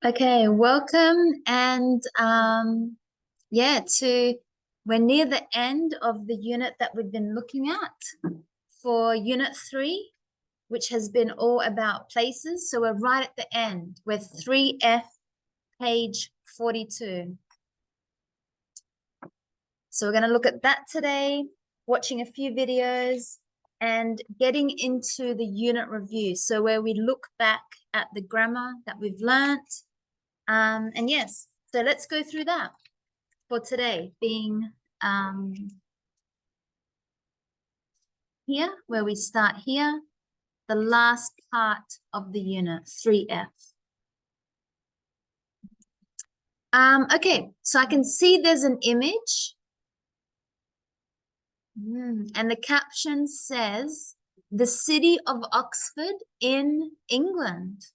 Okay, welcome. And yeah, we're near the end of the unit that we've been looking at for unit 3, which has been all about places. So we're right at the end with 3F, page 42. So we're going to look at that today, watching a few videos and getting into the unit review. So where we look back at the grammar that we've learnt. And yes, so let's go through that for today, being here, where we start here, the last part of the unit, 3F. Okay, so I can see there's an image. And the caption says, the city of Oxford in England.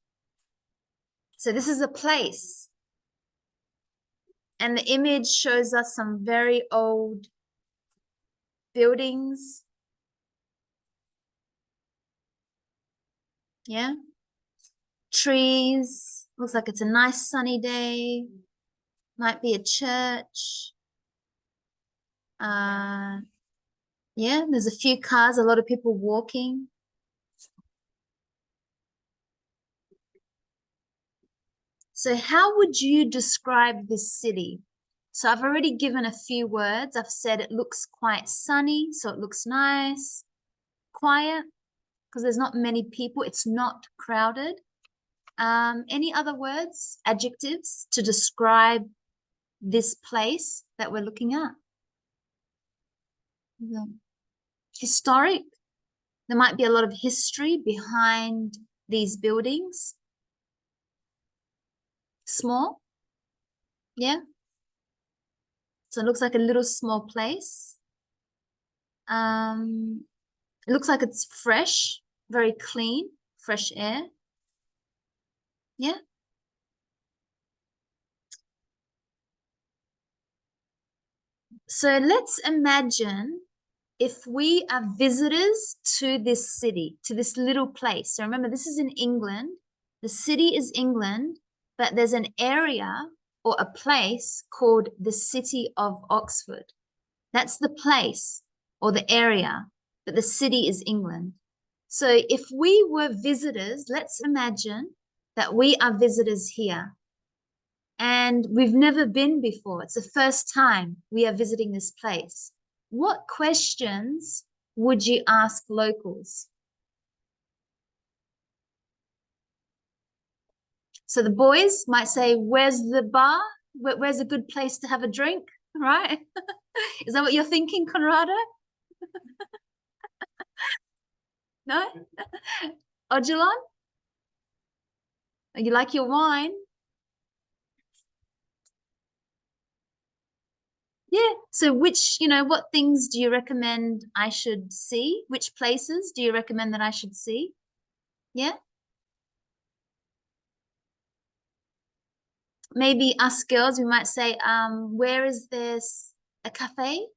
So this is a place. And the image shows us some very old buildings. Yeah. Trees. Looks like it's a nice sunny day. Might be a church. Yeah, there's a few cars, a lot of people walking. So how would you describe this city? So I've already given a few words. I've said it looks quite sunny, so it looks nice, quiet, because there's not many people. It's not crowded. Any other words, adjectives to describe this place that we're looking at? Yeah. Historic. There might be a lot of history behind these buildings. Small. Yeah. So it looks like a little small place. It looks like it's fresh, very clean, fresh air. Yeah. So let's imagine if we are visitors to this city, to this little place. So remember, this is in England. The city is England, but there's an area or a place called the city of Oxford. That's the place or the area, but the city is England. So if we were visitors, let's imagine that we are visitors here and we've never been before. It's the first time we are visiting this place. What questions would you ask locals? So the boys might say, where's the bar? Where's a good place to have a drink, right? Is that what you're thinking, Conrado? No? Odilon? You like your wine? Yeah. So what things do you recommend I should see? Which places do you recommend that I should see? Yeah. Maybe us girls, we might say, where is this a cafe?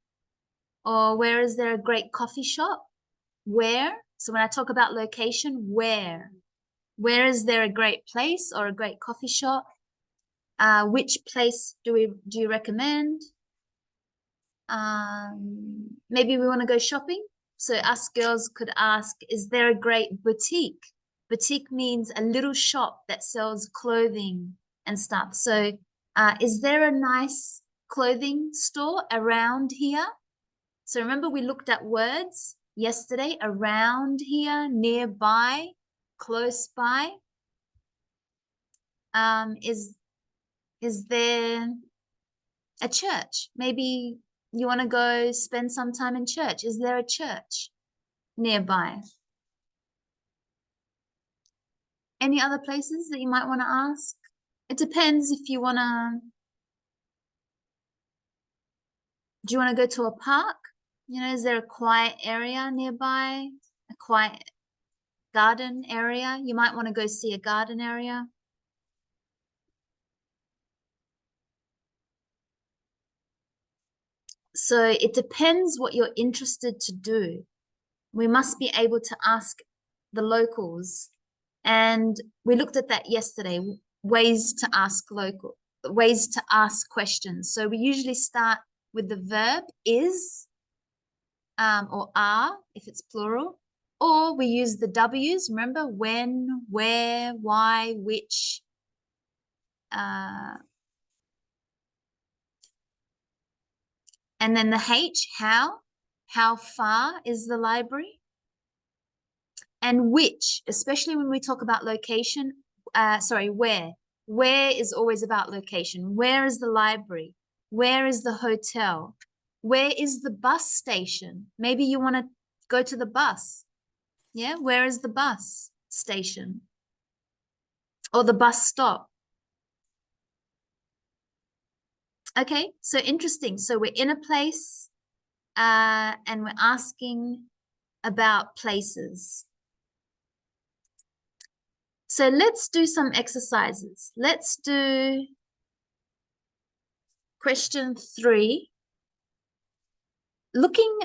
Or where is there a great coffee shop? Where? So when I talk about location, where? Where is there a great place or a great coffee shop? Which place do you recommend? Maybe we want to go shopping. So us girls could ask, is there a great boutique? Boutique means a little shop that sells clothing and stuff. So is there a nice clothing store around here? So remember we looked at words yesterday, around here, nearby, close by. Is there a church? Maybe you want to go spend some time in church. Is there a church nearby? Any other places that you might want to ask? It depends if you want to. Do you want to go to a park? Is there a quiet area nearby? A quiet garden area? You might want to go see a garden area. So it depends what you're interested to do. We must be able to ask the locals. And we looked at that yesterday. ways to ask questions. So we usually start with the verb is or are if it's plural, or we use the W's. Remember, when, where, why, which. And then the H, how far is the library? And which, especially when we talk about location, where is always about location. Where is the library? Where is the hotel? Where is the bus station? Maybe you want to go to the bus. Yeah, where is the bus station? Or the bus stop? Okay, so interesting. So we're in a place and we're asking about places. So let's do some exercises. Let's do question 3. Looking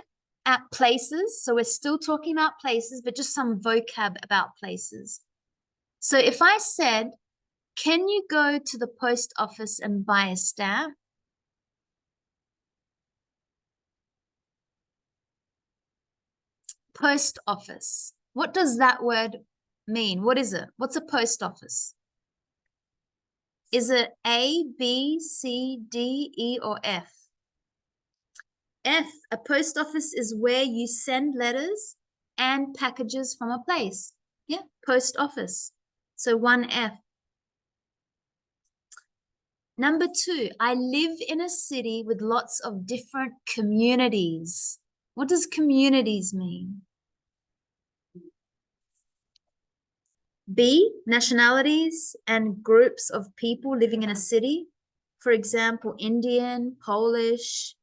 at places. So we're still talking about places, but just some vocab about places. So if I said, can you go to the post office and buy a stamp? Post office. What does that word mean? What is it? What's a post office? Is it A, B, C, D, E, or F? F, a post office is where you send letters and packages from a place. Yeah, post office. So 1F. Number 2, I live in a city with lots of different communities. What does communities mean? B, nationalities and groups of people living in a city. For example, Indian, Polish.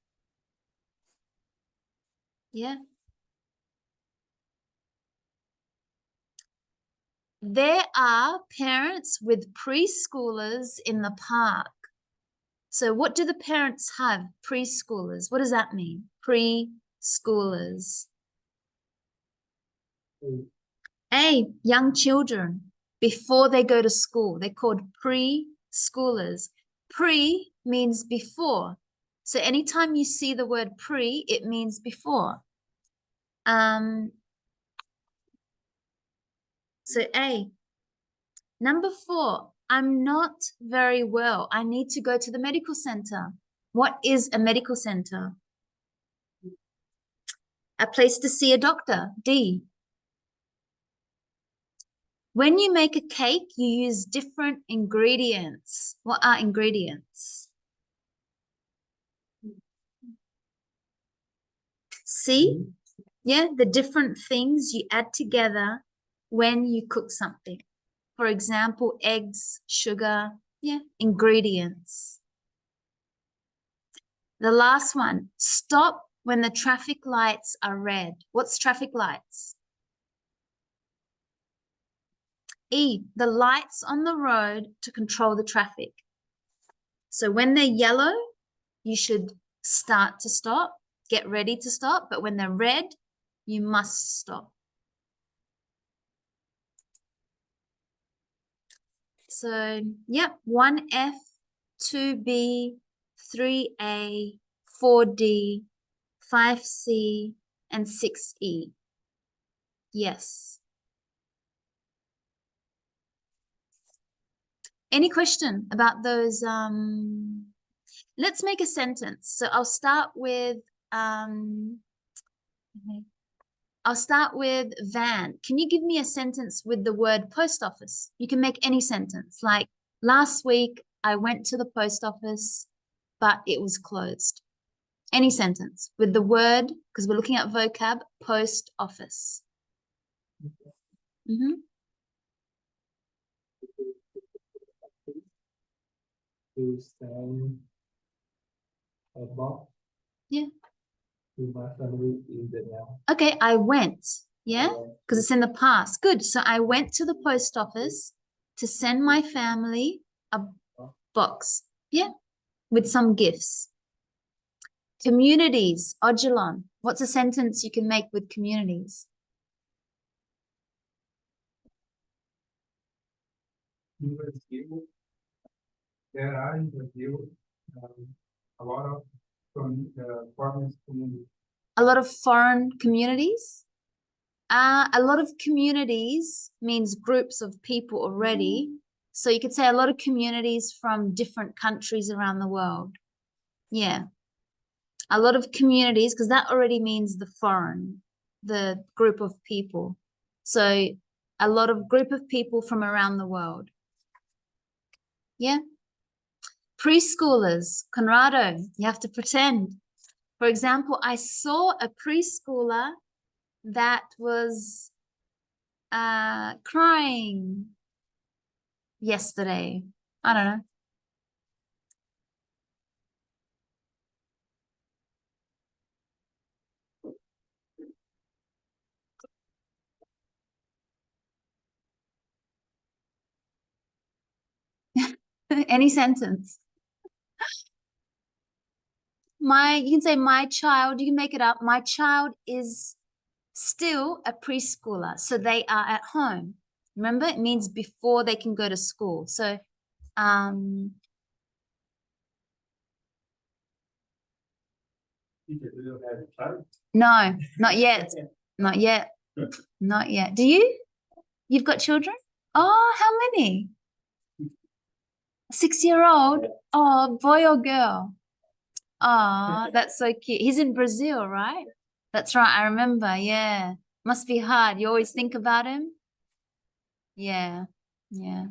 Yeah. There are parents with preschoolers in the park. So what do the parents have? Preschoolers. What does that mean? Preschoolers. A, young children before they go to school. They're called preschoolers. Pre means before. So anytime you see the word pre, it means before. So A. Number 4, I'm not very well. I need to go to the medical center. What is a medical center? A place to see a doctor. D. When you make a cake, you use different ingredients. What are ingredients? C. Yeah, the different things you add together when you cook something. For example, eggs, sugar, yeah, ingredients. The last one, stop when the traffic lights are red. What's traffic lights? E, the lights on the road to control the traffic. So when they're yellow, you should start to stop, get ready to stop. But when they're red, you must stop. So, yep, 1F, 2B, 3A, 4D, 5C, and 6E. Yes. Any question about those? Let's make a sentence. So I'll start with Van. Can you give me a sentence with the word post office? You can make any sentence. Like, last week I went to the post office, but it was closed. Any sentence with the word, because we're looking at vocab, post office. Mm-hmm. To send a box Yeah. to my family in Vietnam. Okay, I went. Yeah, because it's in the past. Good. So I went to the post office to send my family a box. Yeah, with some gifts. Communities, Odilon. What's a sentence you can make with communities? There are in Brazil a lot of foreign communities. A lot of foreign communities. A lot of communities means groups of people already. So you could say a lot of communities from different countries around the world. Yeah. A lot of communities, because that already means the foreign, the group of people. So a lot of group of people from around the world. Yeah. Preschoolers, Conrado, you have to pretend. For example, I saw a preschooler that was crying yesterday. I don't know. Any sentence. You can say my child, you can make it up. My child is still a preschooler. So they are at home. Remember, it means before they can go to school. So um no, not yet. Not yet. Not yet. Do you? You've got children? Oh, how many? 6-year-old? Oh, boy or girl? Oh, that's so cute. He's in Brazil, right? That's right. I remember. Yeah. Must be hard. You always think about him? Yeah. Yeah.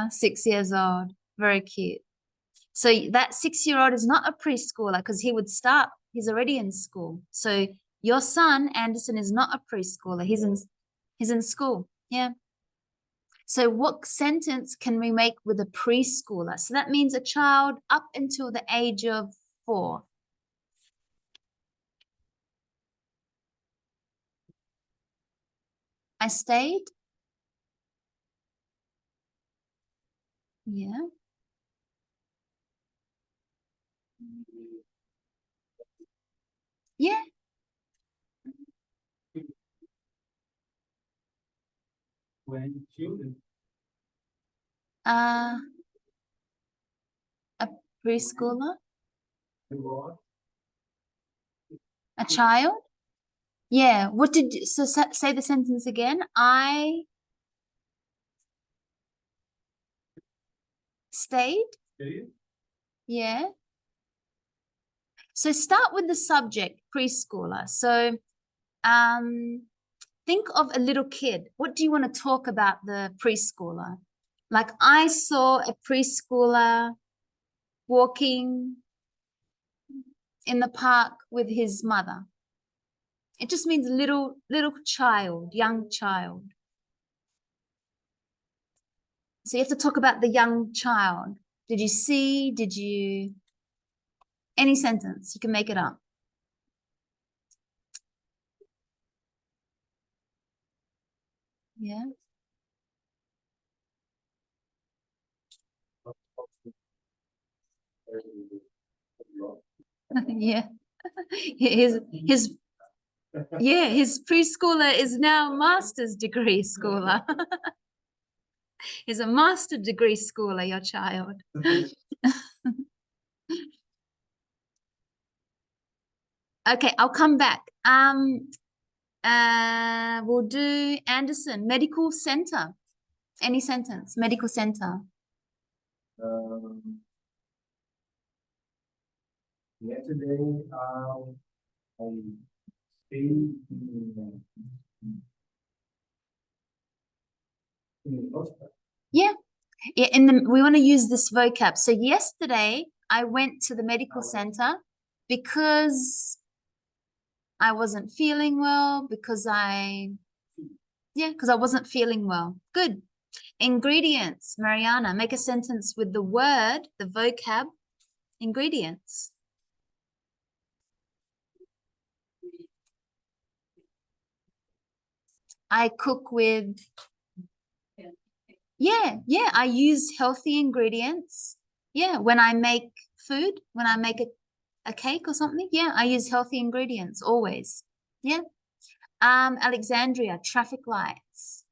6 years old. Very cute. So that 6-year-old is not a preschooler because he would start, he's already in school. So your son, Anderson, is not a preschooler. He's in school. Yeah. So what sentence can we make with a preschooler? So that means a child up until the age of 4. I stayed. Yeah. Yeah. When children Uh, a preschooler, were a child. Yeah. What did so say the sentence again? I stayed. kids, Yeah. So start with the subject, preschooler. So think of a little kid. What do you want to talk about the preschooler? Like I saw a preschooler walking in the park with his mother. It just means little child, young child. So you have to talk about the young child. Did you see? Did you? Any sentence, you can make it up. Yeah. Yeah. His yeah, his preschooler is now master's degree schooler. He's a master degree schooler, your child. Okay, I'll come back. We'll do Anderson, medical center. Any sentence, medical center. um, yesterday, I stayed in the hospital. Yeah, yeah. We want to use this vocab. So yesterday I went to the medical center because I wasn't feeling well. Because I wasn't feeling well. Good. Ingredients, Mariana. Make a sentence with the word, the vocab, ingredients. I cook with, yeah, I use healthy ingredients. Yeah, when I make food, when I make a cake or something, yeah, I use healthy ingredients always. Yeah. Alexandria, traffic lights.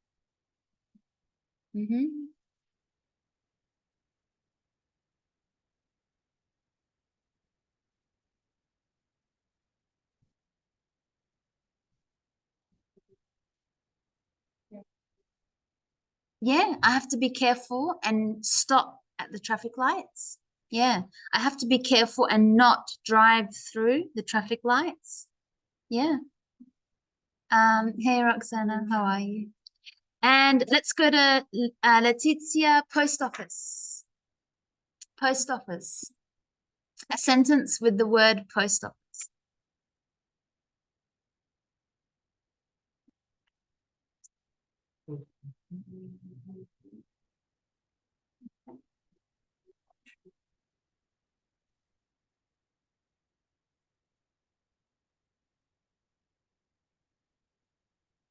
Yeah, I have to be careful and stop at the traffic lights. Yeah, I have to be careful and not drive through the traffic lights. Yeah. Hey Roxana, how are you? And let's go to Letizia, post office. Post office. A sentence with the word post office.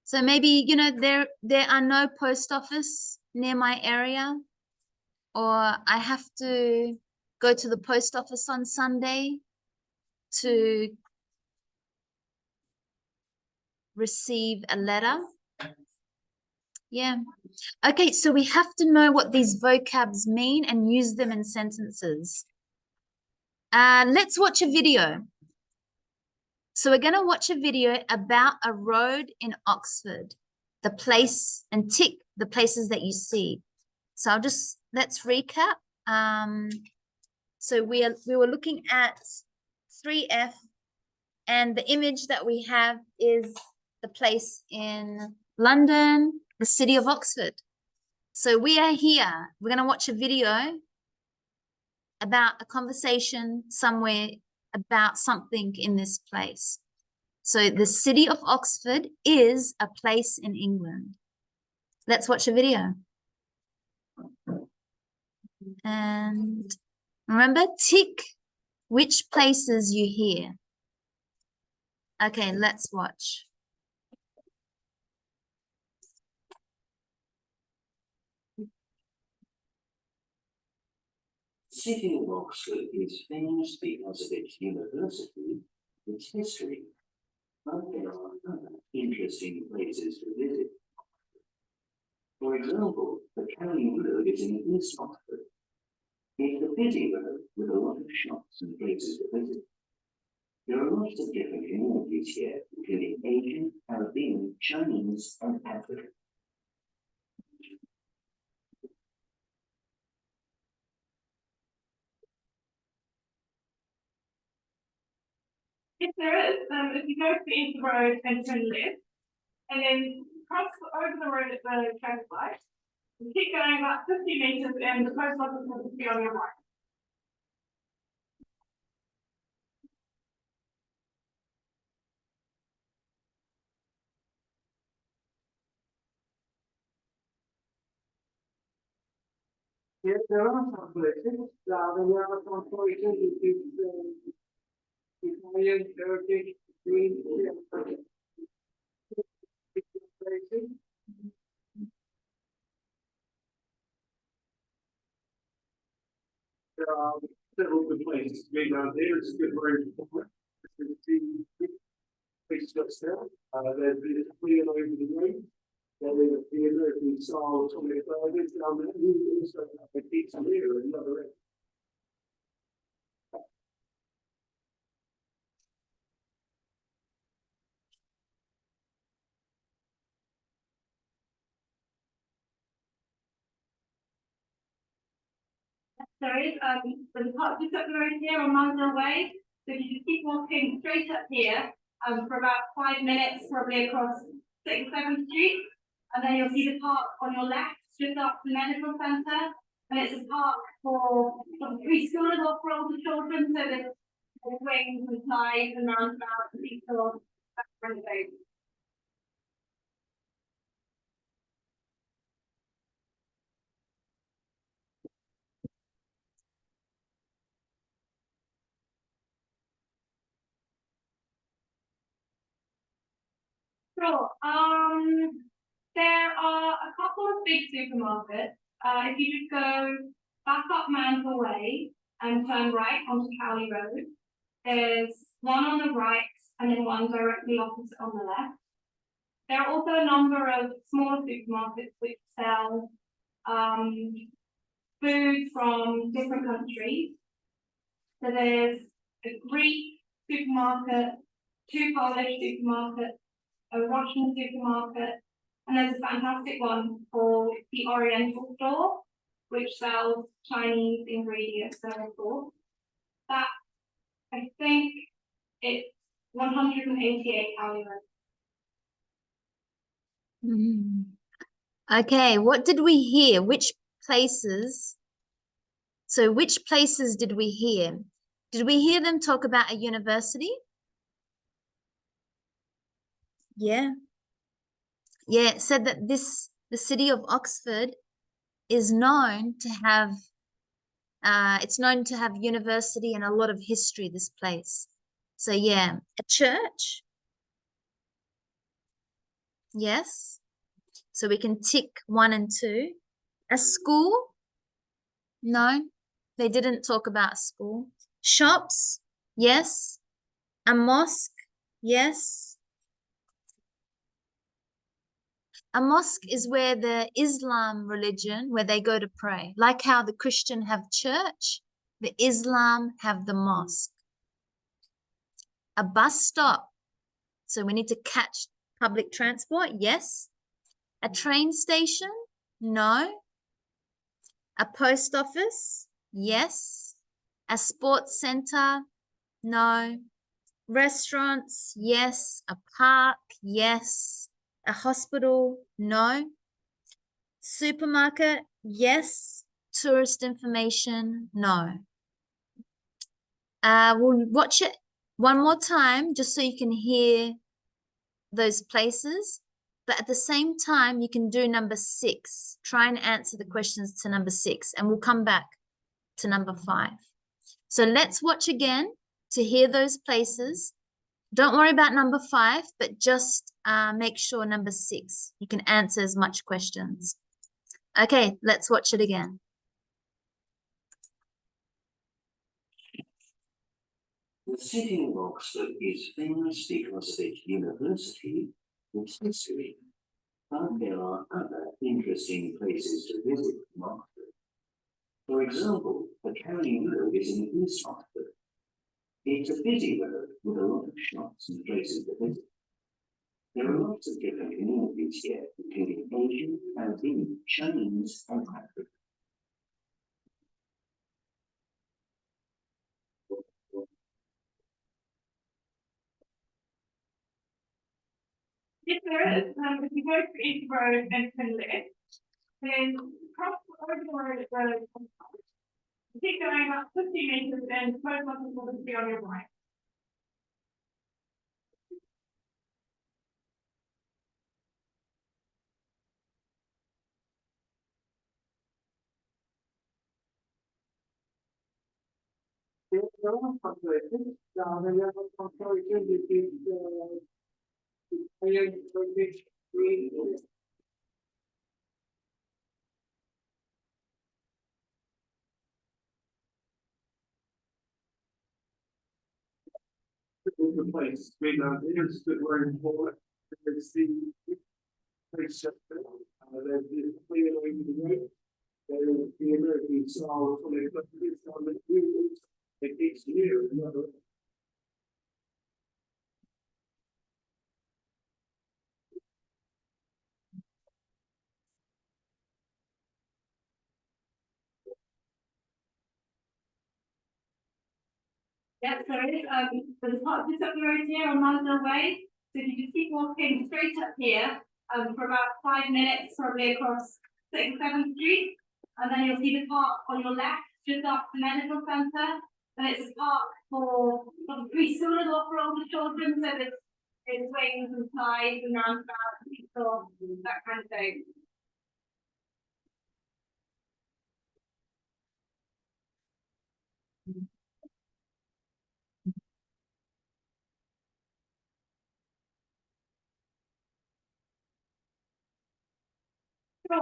So maybe, you know, there are no post office near my area, or I have to go to the post office on Sunday to receive a letter. Yeah. Okay, so we have to know what these vocabs mean and use them in sentences. Let's watch a video. So we're going to watch a video about a road in Oxford, the place, and tick the places that you see. So let's recap. So we were looking at 3F, and the image that we have is the place in London, the city of Oxford. So we are here. We're going to watch a video about a conversation somewhere about something in this place. So the city of Oxford is a place in England. Let's watch a video. And remember, tick which places you hear. Okay, let's watch. The city of Oxford is famous because of its university, its history, but there are other interesting places to visit. For example, the Canning Road is in East Oxford. It's a busy road with a lot of shops and places to visit. There are lots of different communities here, including Asian, Caribbean, Chinese, and African. If there is, if you go to the end of the road and turn left, and then cross over the road at the traffic light, and keep going about 50 meters, and the post office will be on your right. Yes, there are some places, there are some places Italian, Turkish, Greek, places. There are several good places to be down there. It's a good road for it. Places got still. There's a clear over the road. There is a theatre, if you saw 25 minutes down there, you also have a pizza here and another end. Sorry, the park just up the road here on Mandel Way. So if you just keep walking straight up here, for about 5 minutes, probably across 6th, 7th Street, and then you'll see the park on your left, just up the medical centre, and it's a park for preschoolers or for older children, so there's swings and slides and roundabouts and people, that kind of thing. Sure. There are a couple of big supermarkets. If you just go back up Mantle Way and turn right onto Cowley Road, there's one on the right and then one directly opposite on the left. There are also a number of smaller supermarkets which sell food from different countries. So there's a Greek supermarket, two Polish supermarkets, a Russian supermarket, And there's a fantastic one called the Oriental Store, which sells Chinese ingredients and so forth. That, I think it's 188 calories. Okay, what did we hear? Which places? So which places did we hear? Did we hear them talk about a university? Yeah. Yeah, it said that the city of Oxford is known to have it's known to have university and a lot of history, this place. So yeah, a church. Yes. So we can tick 1 and 2. A school? No, they didn't talk about a school. Shops? Yes. A mosque? Yes. A mosque is where the Islam religion, where they go to pray. Like how the Christian have church, the Islam have the mosque. A bus stop. So we need to catch public transport. Yes. A train station? No. A post office? Yes. A sports center? No. Restaurants? Yes. A park? Yes. A hospital? No. Supermarket? Yes. Tourist information? No. We'll watch it one more time just so you can hear those places. But at the same time, you can do number 6. Try and answer the questions to number 6, and we'll come back to number 5. So let's watch again to hear those places. Don't worry about number 5, but just make sure number 6, you can answer as much questions. Okay, let's watch it again. The city of Oxford is famous because of its university, its history, but there are other interesting places to visit in Oxford. For example, the Canning Road is in East Oxford. It's a busy road with a lot of shops and places to visit. There are lots of different communities here, including Asian, Caribbean, Chinese, and African. If there is, if you go to East Road and Finley, then cross over the road, keep going up 50 meters and the post office will be on your right. The place, here's the word for it. It's the place shut down. There's the clear away to the road. There's the American style for the countries on the news. It takes years. Yes, there is, there's a part just up the road here on Mansell Way. So if you just keep walking straight up here, for about 5 minutes, probably across 6th, 7th Street. And then you'll see the park on your left, just after the medical centre. And it's a park for preschools or for older children, so there's swings and slides and roundabouts, people, that kind of thing. So,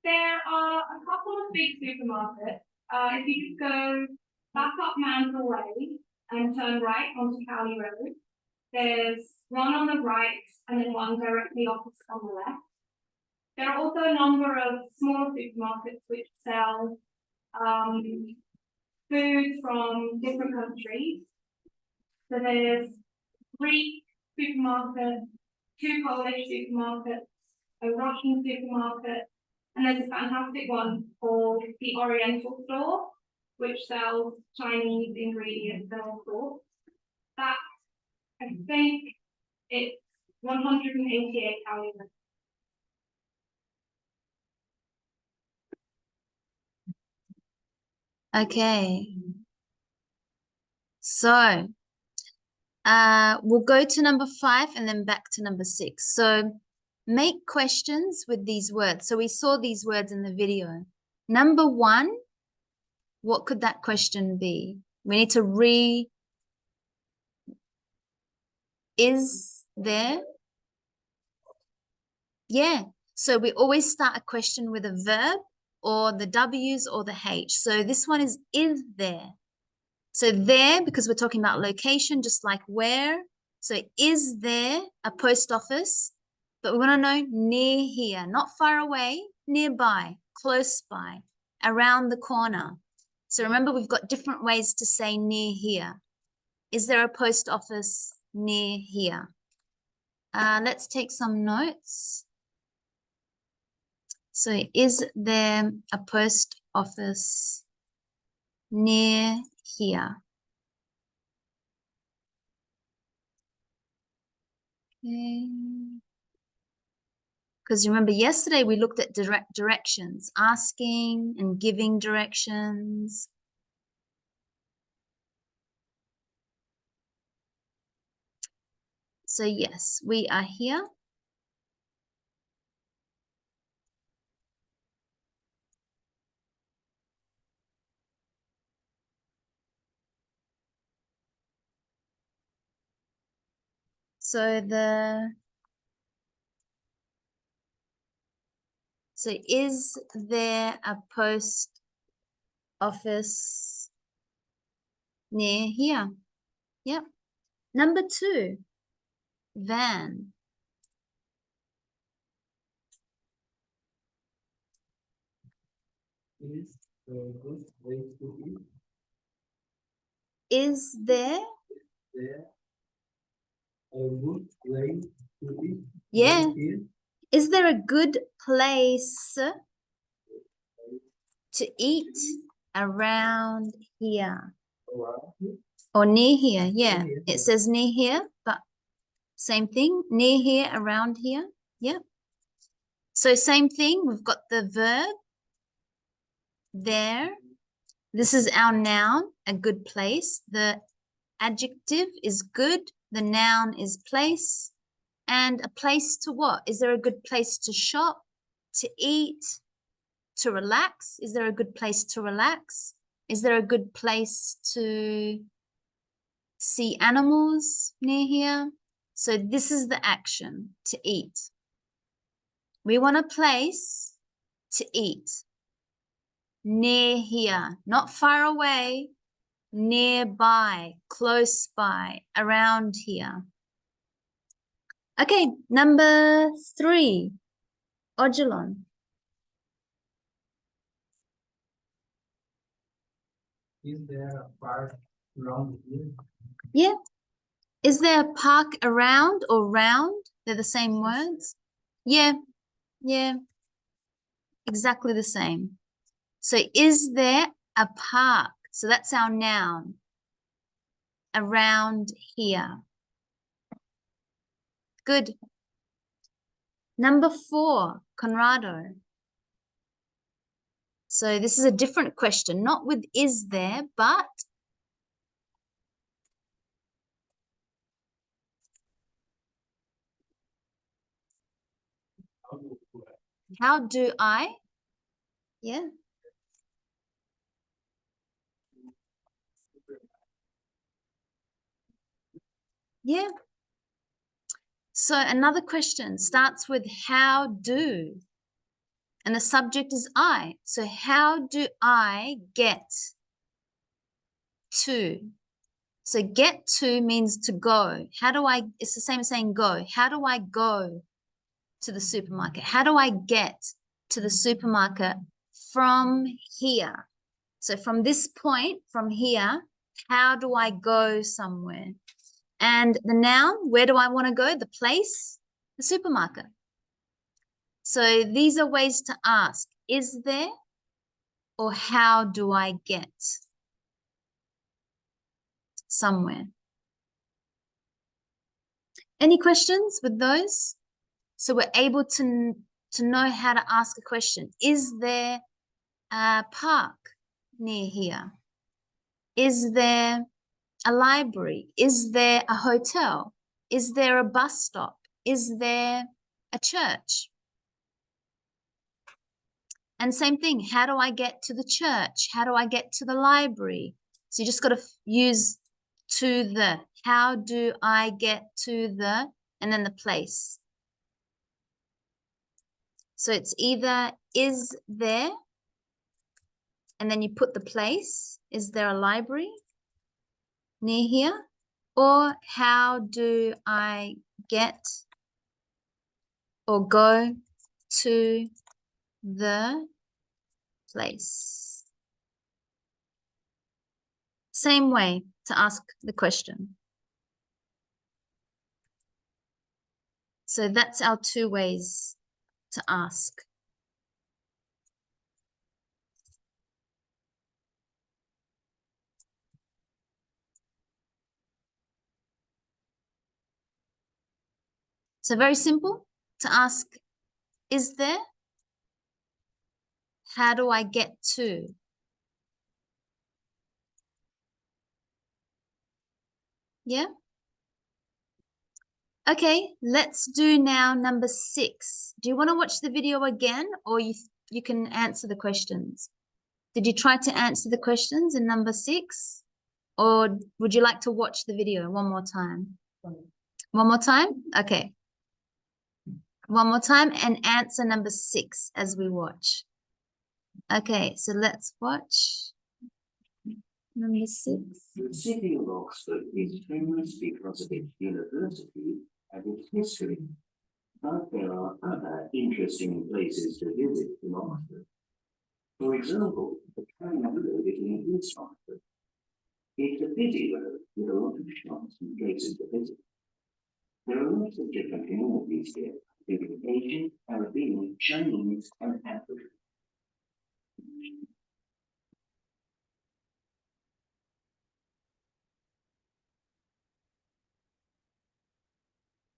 there are a couple of big supermarkets. If you just go back up Mansell Way and turn right onto Cowley Road, there's one on the right and then one directly opposite on the left. There are also a number of small supermarkets which sell food from different countries. So there's Greek supermarket, 2 Polish supermarkets, a Russian supermarket, and there's a fantastic one called the Oriental Store, which sells Chinese ingredients and all sorts. That, I think it's 188 calories. Okay. So we'll go to number 5 and then back to number 6. So make questions with these words. So we saw these words in the video. Number 1, what could that question be? We need to is there? Yeah. So we always start a question with a verb or the W's or the H. So this one is there? So there, because we're talking about location, just like where. So is there a post office? But we want to know near here, not far away, nearby, close by, around the corner. So remember, we've got different ways to say near here. Is there a post office near here? Let's take some notes. So is there a post office near here? Okay. Because remember yesterday we looked at directions, asking and giving directions. So yes, we are here. So is there a post office near here? Yep. Number 2, van. Is there? Yeah. Is there a good place to eat around here? Or near here? Yeah. It says near here, but same thing. Near here, around here. Yeah. So same thing. We've got the verb there. This is our noun, a good place. The adjective is good. The noun is place. And a place to what? Is there a good place to shop, to eat, to relax? Is there a good place to relax? Is there a good place to see animals near here? So this is the action, to eat. We want a place to eat. Near here, not far away, nearby, close by, around here. Okay, number 3, Odilon. Is there a park around here? Yeah. Is there a park around or round? They're the same words. Yeah, yeah, exactly the same. So is there a park? So that's our noun. Around here. Good. Number 4, Conrado. So this is a different question, not with is there, but how do I? Yeah. Yeah. So another question starts with how do, and the subject is I. So how do I get to? So get to means to go. How do I, it's the same as saying go. How do I go to the supermarket? How do I get to the supermarket from here? So from this point, from here, how do I go somewhere? And the noun, where do I want to go? The place. The supermarket. So these are ways to ask, is there, or how do I get somewhere? Any questions with those? So we're able to know how to ask a question. Is there a park near here? Is there a library? Is there a hotel? Is there a bus stop? Is there a church? And same thing, how do I get to the church? How do I get to the library? So you just got to use to the. How do I get to the, and then the place. So it's either is there, and then you put the place. Is there a library near here? Or how do I get or go to the place? Same way to ask the question. So that's our two ways to ask. So very simple to ask, is there? How do I get to? Yeah? Okay, let's do now number 6. Do you want to watch the video again, or you can answer the questions? Did you try to answer the questions in number 6? Or would you like to watch the video one more time? One more time? Okay. One more time and answer number 6 as we watch. Okay, so let's watch number 6. The city of Oxford is famous because of its university and its history. But there are other interesting places to visit in Oxford. For example, the Canning Road in East Oxford. It's a busy road with a lot of shops and places to visit. There are lots of different communities here, including Asian, Caribbean, Chinese, and African.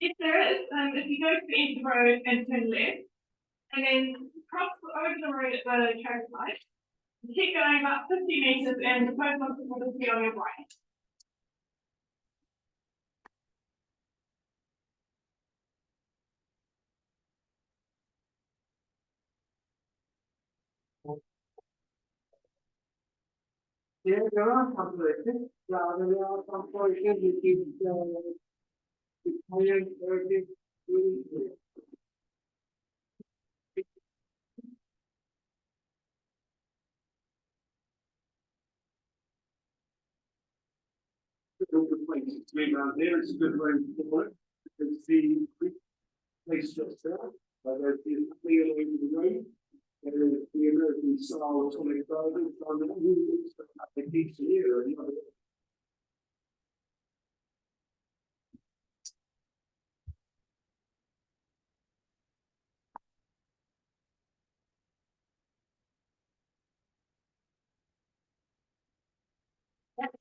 If there is, if you go to the end of the road and turn left, and then cross over the road at the traffic light, keep going about 50 meters and the post office will be on your right. Yeah, there are some places, there are some places which is, Italian, Turkish, good places to be around there, it's a good road for it, it's the place just there, there's the clear over the road, and there's the American style atomic gardens on the roofs, the peaks here, and other.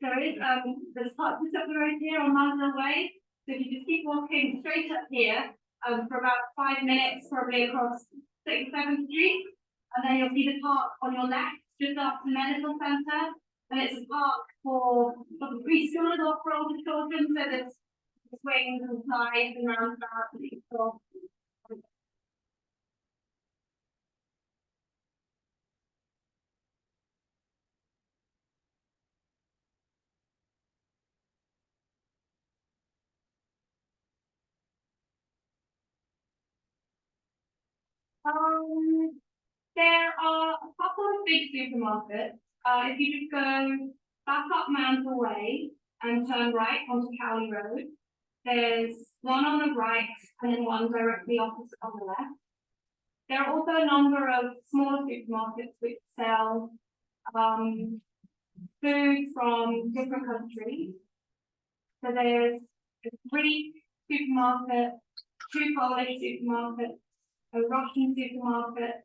There is, there's parts up the road here on Marsden Way. So if you just keep walking straight up here, for about 5 minutes, probably across 6th, 7th Street. And then you'll see the park on your left, just after the medical centre. And it's a park for the preschoolers or for older children. So there's swings and slides and roundabouts and stuff. There are a couple of big supermarkets. If you just go back up Mantle Way and turn right onto Cowley Road, there's one on the right and then one directly opposite on the left. There are also a number of smaller supermarkets which sell food from different countries. So there's a Greek supermarket, two Polish supermarkets, a Russian supermarket,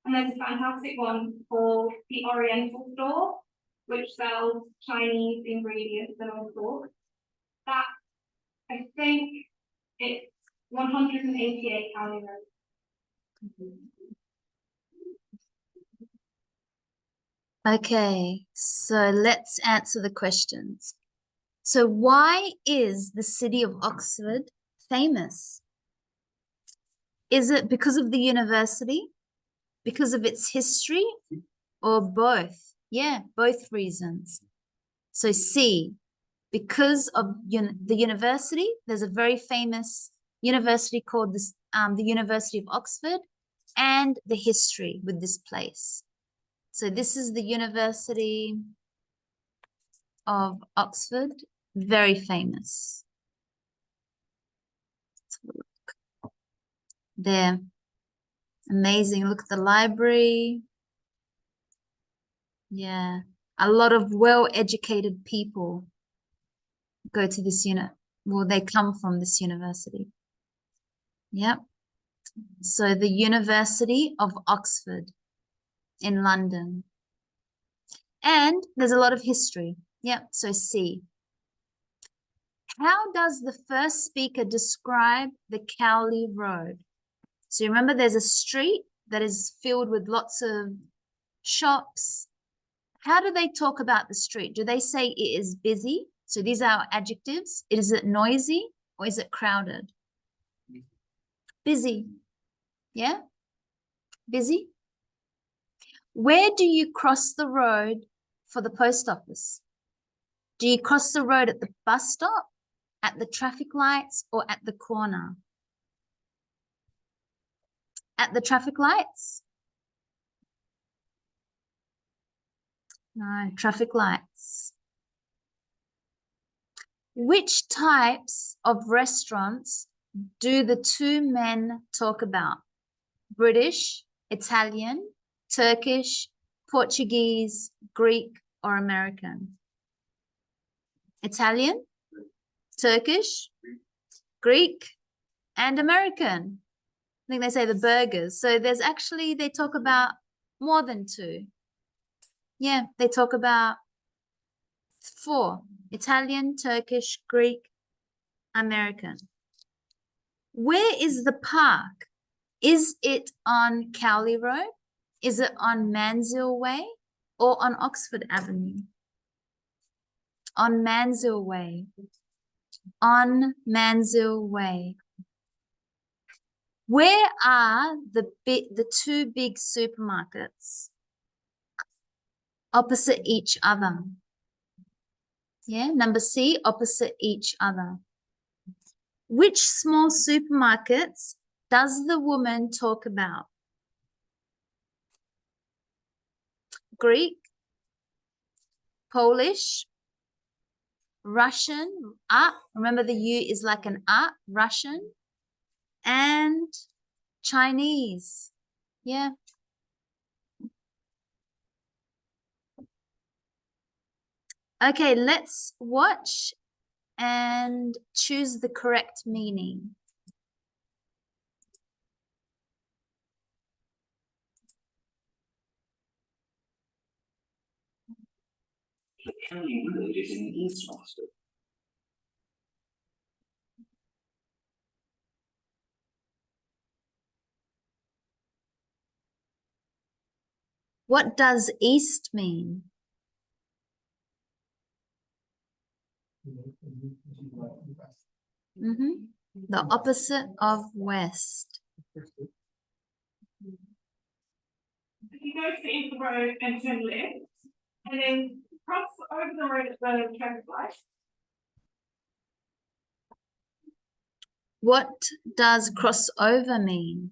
and there's a fantastic one called the Oriental Store, which sells Chinese ingredients and all sorts. That, I think, it's 188 calories. Okay, so let's answer the questions. So why is the city of Oxford famous? Is it because of the university? Because of its history? Or both? Yeah, both reasons. So C, because of the university, there's a very famous university called the University of Oxford, and the history with this place. So this is the University of Oxford, very famous. Let's have a look. There, amazing. Look at the library. Yeah, a lot of well-educated people go to this well, they come from this university. Yep. So the University of Oxford in London. And there's a lot of history. Yep, so C. How does the first speaker describe the Cowley Road? So remember, there's a street that is filled with lots of shops. How do they talk about the street? Do they say it is busy? So these are our adjectives. Is it noisy or is it crowded? Busy. Yeah? Busy? Where do you cross the road for the post office? Do you cross the road at the bus stop, at the traffic lights, or at the corner? At the traffic lights? No, traffic lights. Which types of restaurants do the two men talk about? British, Italian, Turkish, Portuguese, Greek, or American? Italian, Turkish, Greek, and American. I think they say the burgers. So there's actually, they talk about more than two. Yeah, they talk about 4. Italian, Turkish, Greek, American. Where is the park? Is it on Cowley Road? Is it on Manzill Way or on Oxford Avenue? On Manzill Way. On Manzill Way. Where are the two big supermarkets? Opposite each other. Yeah, number C, opposite each other. Which small supermarkets does the woman talk about? Greek, Polish, Russian, remember the U is like an Russian, and Chinese. Yeah. Okay, let's watch and choose the correct meaning. The Cowley Road is in East Oxford. What does east mean? The opposite of west. If you go to the end of the road and turn left, and then cross over the road at the traffic light. What does crossover mean?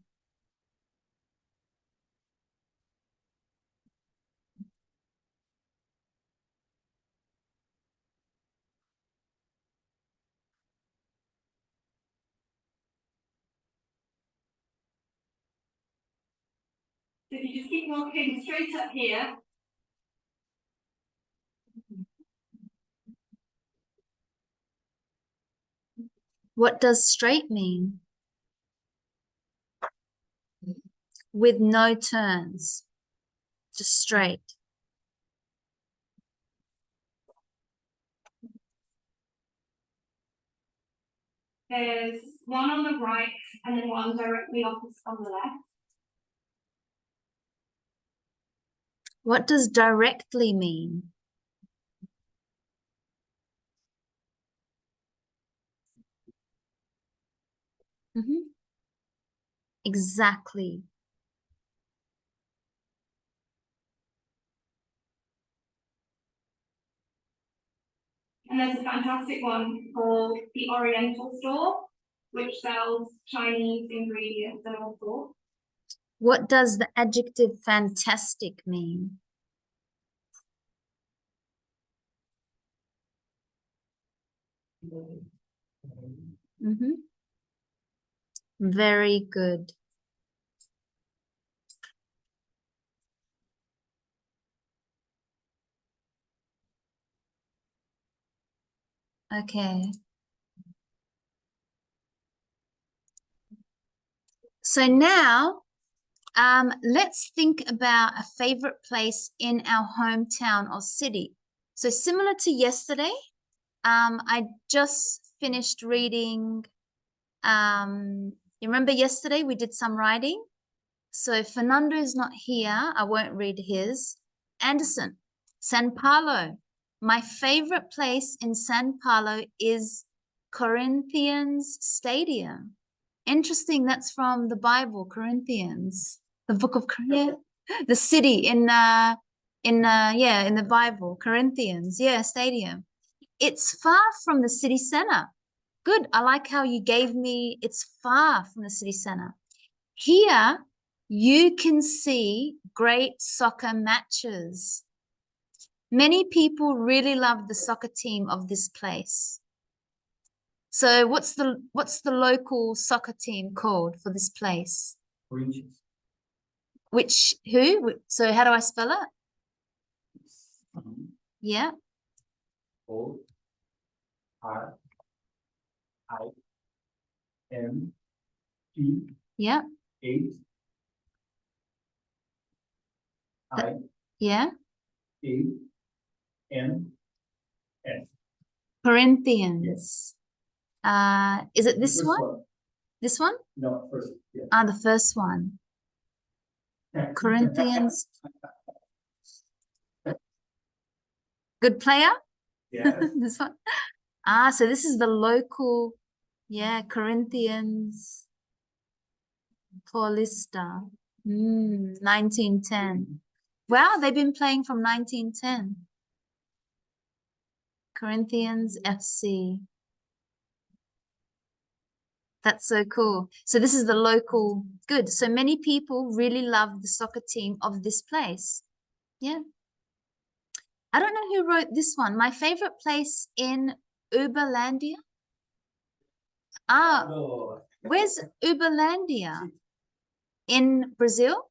So if you just keep walking straight up here. What does straight mean? with no turns, just straight. There's one on the right and then one directly opposite on the left. What does directly mean? Exactly. And there's a fantastic one called the Oriental Store, which sells Chinese ingredients and all sorts. What does the adjective fantastic mean? Very good. Okay. So now, let's think about a favorite place in our hometown or city. So similar to yesterday, I just finished reading, you remember yesterday we did some writing? So Fernando is not here. I won't read his. Anderson, San Paulo. My favorite place in San Paulo is Corinthians Stadium. Interesting, that's from the Bible, Corinthians, the book of Corinthians, the city in the Bible, Corinthians, stadium. It's far from the city center. Good, I like how you gave me, it's far from the city center. Here, you can see great soccer matches. Many people really love the soccer team of this place. So what's the local soccer team called for this place? Corinthians. Who? So how do I spell it? Yeah. O R I N T Yeah. A I Yeah. A N S. Corinthians. Is it this one? This one? No, first. Yeah. The first one. Corinthians. Good player? Yes. This one? So this is the local, Corinthians Paulista. 1910. Wow, they've been playing from 1910. Corinthians FC. That's so cool. So this is the local, good. So many people really love the soccer team of this place. Yeah. I don't know who wrote this one. My favorite place in Uberlandia. Where's Uberlandia? In Brazil?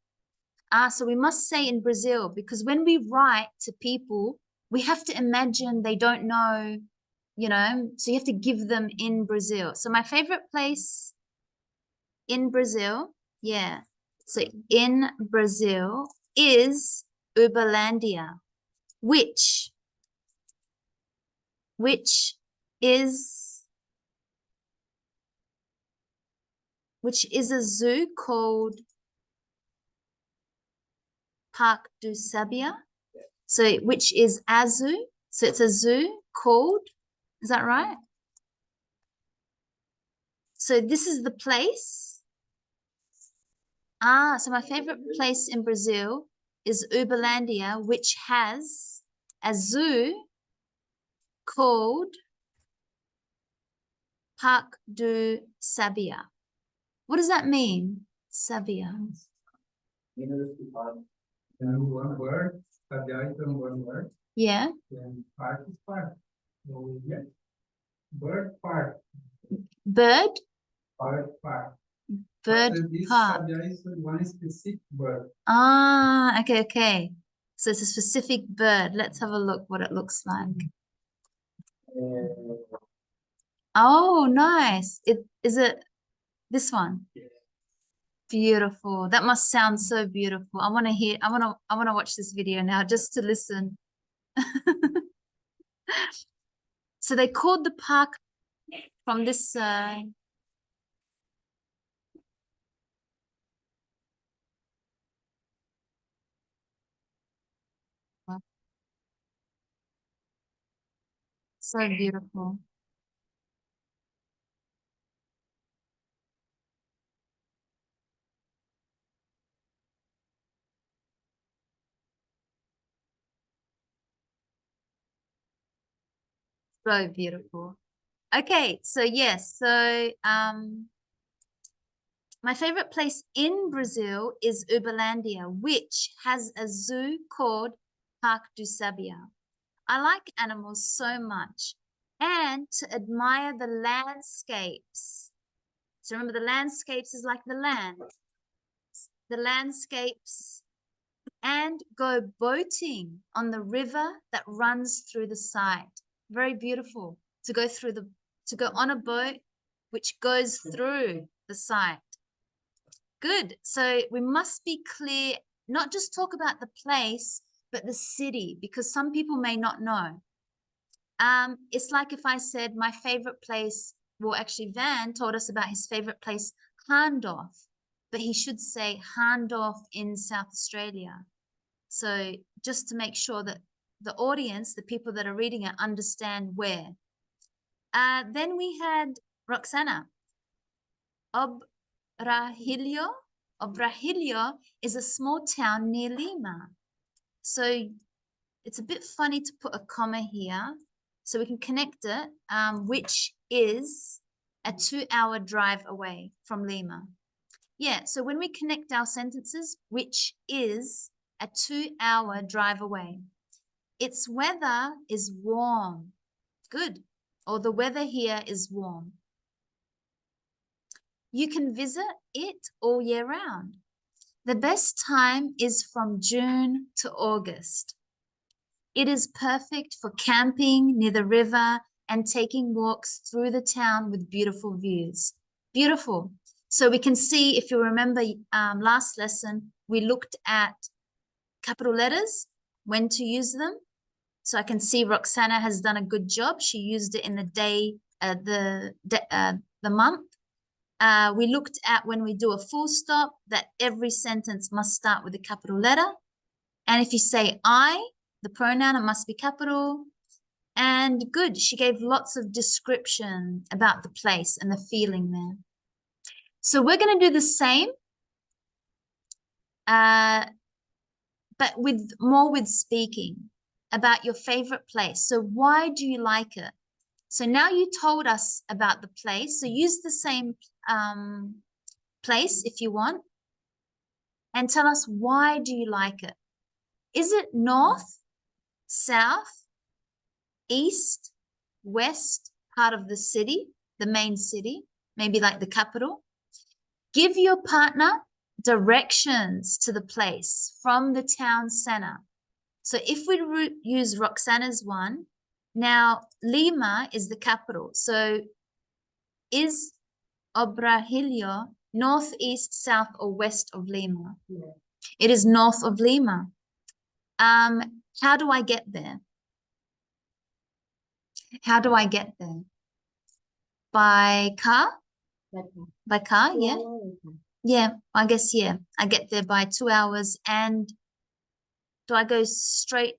So we must say in Brazil, because when we write to people, we have to imagine they don't know, so you have to give them in Brazil. So my favorite place in Brazil, so in Brazil is Uberlandia, which is a zoo called Parque do Sabia. So which is a zoo. So it's a zoo called, is that right? So this is the place. So my favorite place in Brazil is Uberlandia, which has a zoo called Parque do Sabia. What does that mean? Sabia. One word, Sabia is one word. Yeah. And park is park. So yeah. Bird park. Bird? Park park. Bird park. Sabia is one specific bird. Okay. So it's a specific bird. Let's have a look what it looks like. Oh, nice. Is it this one? Yeah. Beautiful. That must sound so beautiful. I want to hear, I want to watch this video now just to listen. So they called the park from this so beautiful. So beautiful. Okay, so yes, so my favorite place in Brazil is Uberlandia, which has a zoo called Parque do Sabiá. I like animals so much, and to admire the landscapes. So remember, the landscapes is like the land. The landscapes, and go boating on the river that runs through the site. Very beautiful to go through to go on a boat which goes through the site. Good. So we must be clear, not just talk about the place, but the city, because some people may not know. It's like if I said my favorite place, well, actually Van told us about his favorite place, Hahndorf, but he should say Hahndorf in South Australia. So just to make sure that the audience, the people that are reading it, understand where. Then we had Roxana. Obrahilio is a small town near Lima. So it's a bit funny to put a comma here, so we can connect it, which is a 2-hour drive away from Lima. Yeah, so when we connect our sentences, which is a 2-hour drive away. Its weather is warm. Good. Or the weather here is warm. You can visit it all year round. The best time is from June to August. It is perfect for camping near the river and taking walks through the town with beautiful views. Beautiful. So we can see, if you remember last lesson, we looked at capital letters, when to use them. So I can see Roxana has done a good job. She used it in the day, the month. We looked at when we do a full stop, that every sentence must start with a capital letter. And if you say I, the pronoun, it must be capital. And good, she gave lots of description about the place and the feeling there. So we're going to do the same, but with more with speaking about your favorite place. So why do you like it? So now you told us about the place. So use the same place if you want, and tell us, why do you like it? Is it north, south, east, west part of the city, the main city, maybe like the capital? Give your partner directions to the place from the town center. So if we use Roxana's one, now Lima is the capital. So is Obrahilio north, east, south, or west of Lima? Yeah. It is north of Lima. How do I get there? How do I get there? By car? By car, yeah. Yeah, I guess, yeah. I get there by 2 hours. And do I go straight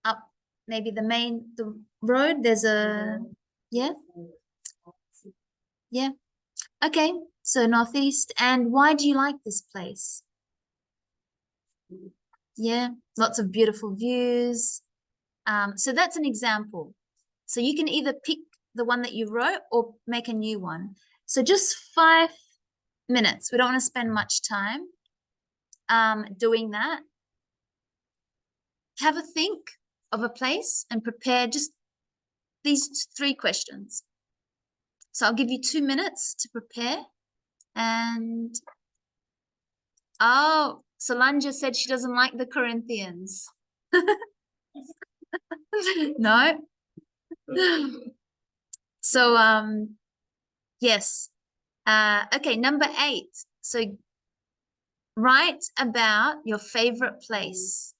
up maybe the road? There's a, yeah? Yeah. Okay, so northeast. And why do you like this place? Yeah, lots of beautiful views. So that's an example. So you can either pick the one that you wrote or make a new one. So just 5 minutes. We don't want to spend much time doing that. Have a think of a place and prepare just these 3 questions. So I'll give you 2 minutes to prepare. And oh, Solange said she doesn't like the Corinthians. No. So yes. Okay, number 8. So write about your favorite place.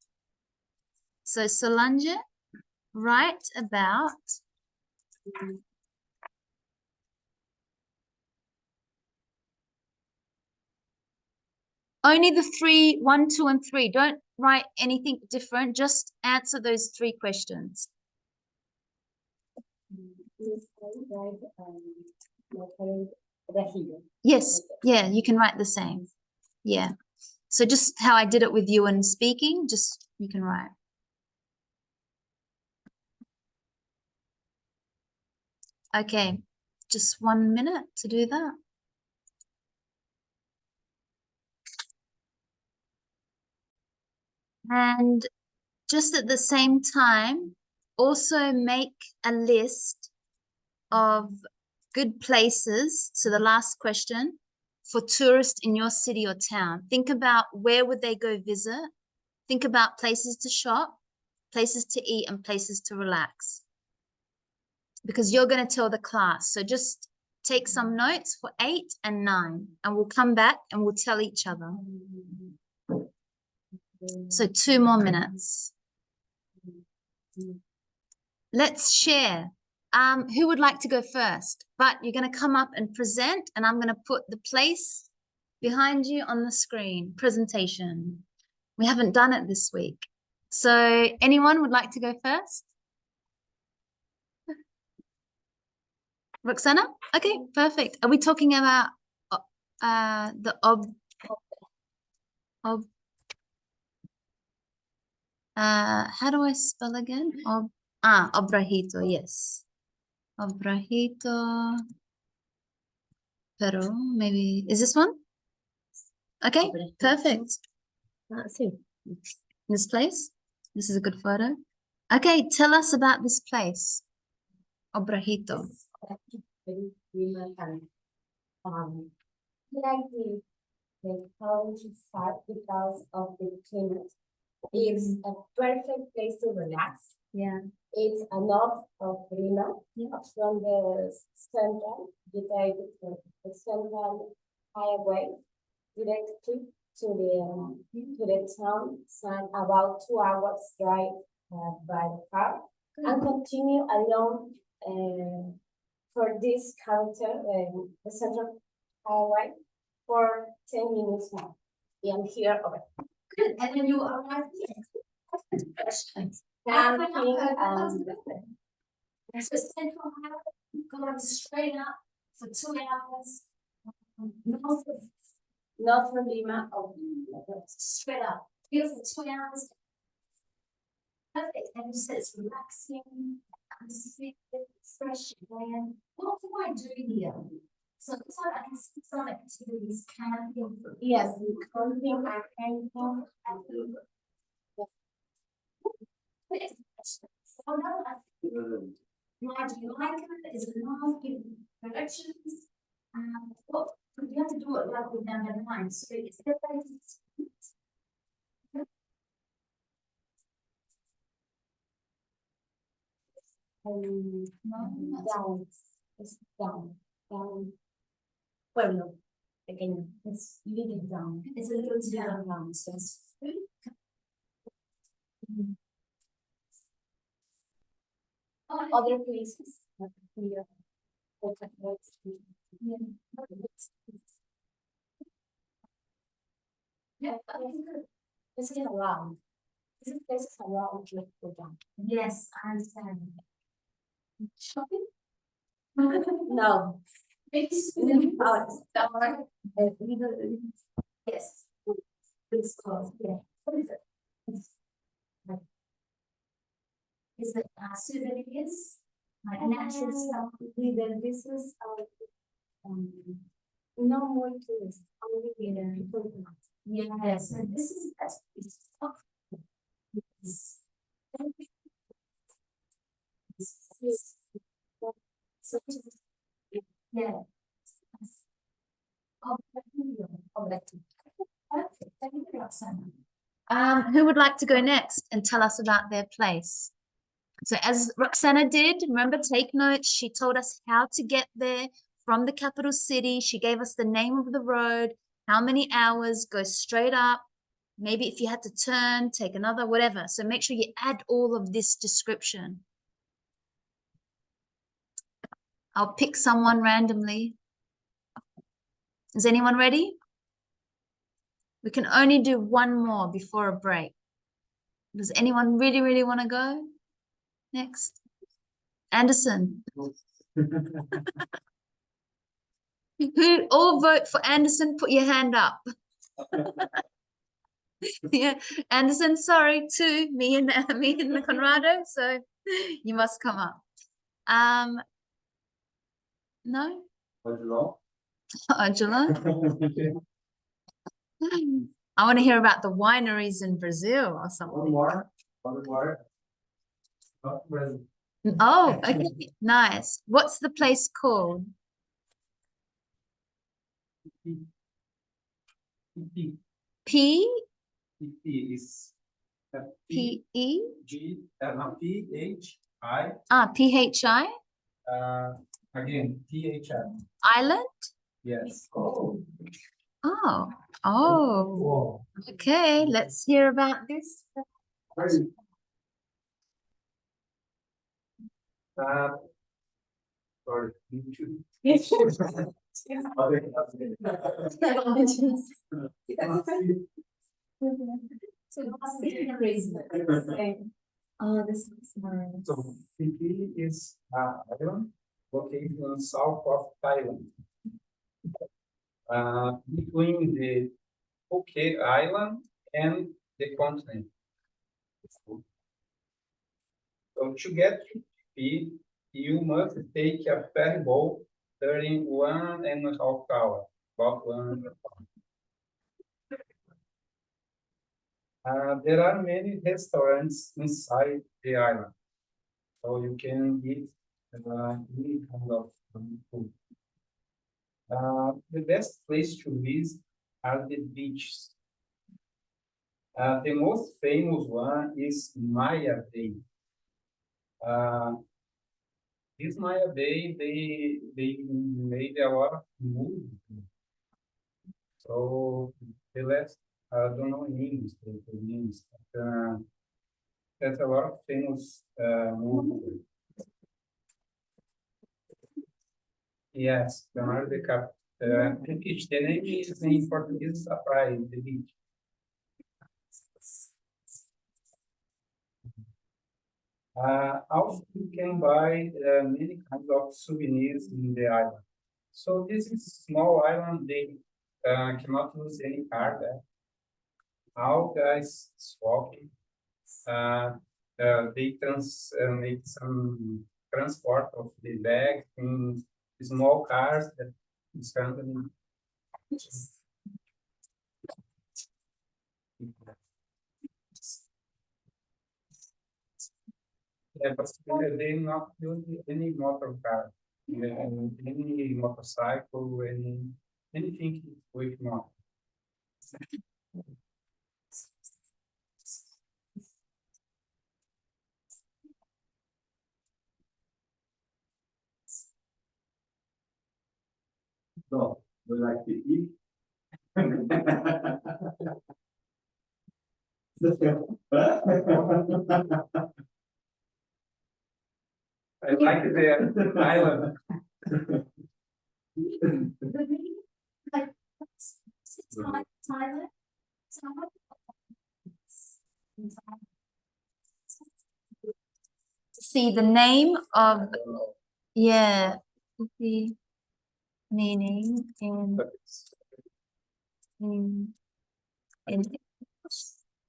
So Solange, write about only the 3, 1, 2, and 3. Don't write anything different. Just answer those 3 questions. Yes, yeah, you can write the same. Yeah. So just how I did it with you and speaking, just you can write. Okay, just 1 minute to do that. And just at the same time, also make a list of good places. So the last question, for tourists in your city or town. Think about where would they go visit. Think about places to shop, places to eat, and places to relax. Because you're going to tell the class. So just take some notes for 8 and 9, and we'll come back and we'll tell each other. So 2 more minutes. Let's share. Who would like to go first? But you're going to come up and present, and I'm going to put the place behind you on the screen. Presentation. We haven't done it this week. So anyone would like to go first? Roxana? Okay, perfect. Are we talking about the how do I spell again? Obrajito, yes. Obrajito. Pero maybe, is this one? Okay, perfect. This place? This is a good photo. Okay, tell us about this place. Obrajito. The countryside because of the climate. It's a perfect place to relax. Yeah. It's a north of Lima, from the central, you take the central highway directly to the town, and about 2 hours drive by car, and continue along for this counter, the central highway, for 10 minutes more. And here over. Good. And then you arrive here. Questions. Camping, So central highway, going straight up for 2 hours. not from Lima, Straight up. Here for 2 hours. Perfect. And you said it's relaxing, it's fresh air. What do I do here? So it's like I can see some activities, camping. yes, camping and camping. So now why do you like it? Is it enough? Give directions. What you have to do it like with them in mind. So it's the Down, it's down. Pueblo, pequeño, it's little down. It's a little Little town. down, so it's other places. Like here, Yeah, I think that- this is around. This is places around Pueblo. yes, I understand. Shopping? No. It's yes. It's called, yeah. What is it? Is it souvenirs? Like natural stuff? This is no more tourists, only people. Yeah, so this is stuff. So, yeah. Perfect. Thank you, Roxana. Who would like to go next and tell us about their place? So as Roxana did, remember, take notes. She told us how to get there from the capital city. She gave us the name of the road. How many hours? Go straight up. Maybe if you had to turn, take another, whatever. So make sure you add all of this description. I'll pick someone randomly. Is anyone ready? We can only do one more before a break. Does anyone really, really want to go next? Anderson. Who all vote for Anderson? Put your hand up. Yeah, Anderson, sorry, two, me and the Conrado, so you must come up. No? Angela? I want to hear about the wineries in Brazil or something. Oh, okay, nice. What's the place called? P is P E PHI. PHI Again, PHI. Island? Yes. Oh, okay. Let's hear about this. Sorry. Oh, this is nice. So Phi is island located on south of Thailand. Between the Phuket Island and the continent. So to get to Phi, you must take a ferry boat during 1.5 hours. About 1.5 hours. There are many restaurants inside the island, so you can eat any kind of food. The best place to visit are the beaches. The most famous one is Maya Bay. This Maya Bay, they made a lot of movies. So the last, I don't know in English, the names, but there's a lot of famous movies. Yes, Leonardo DiCaprio. The beach, the name is in Portuguese, a praia, the beach. Also, you can buy many kinds of souvenirs in the island. So this is small island, they cannot use any card there. All guys walking. They make some transport of the bag in small cars that is company. Yeah, but they not use any motor car, any motorcycle, anything with motor. So, we like to eat. I like the island. Thailand. See the name of, yeah, the meaning in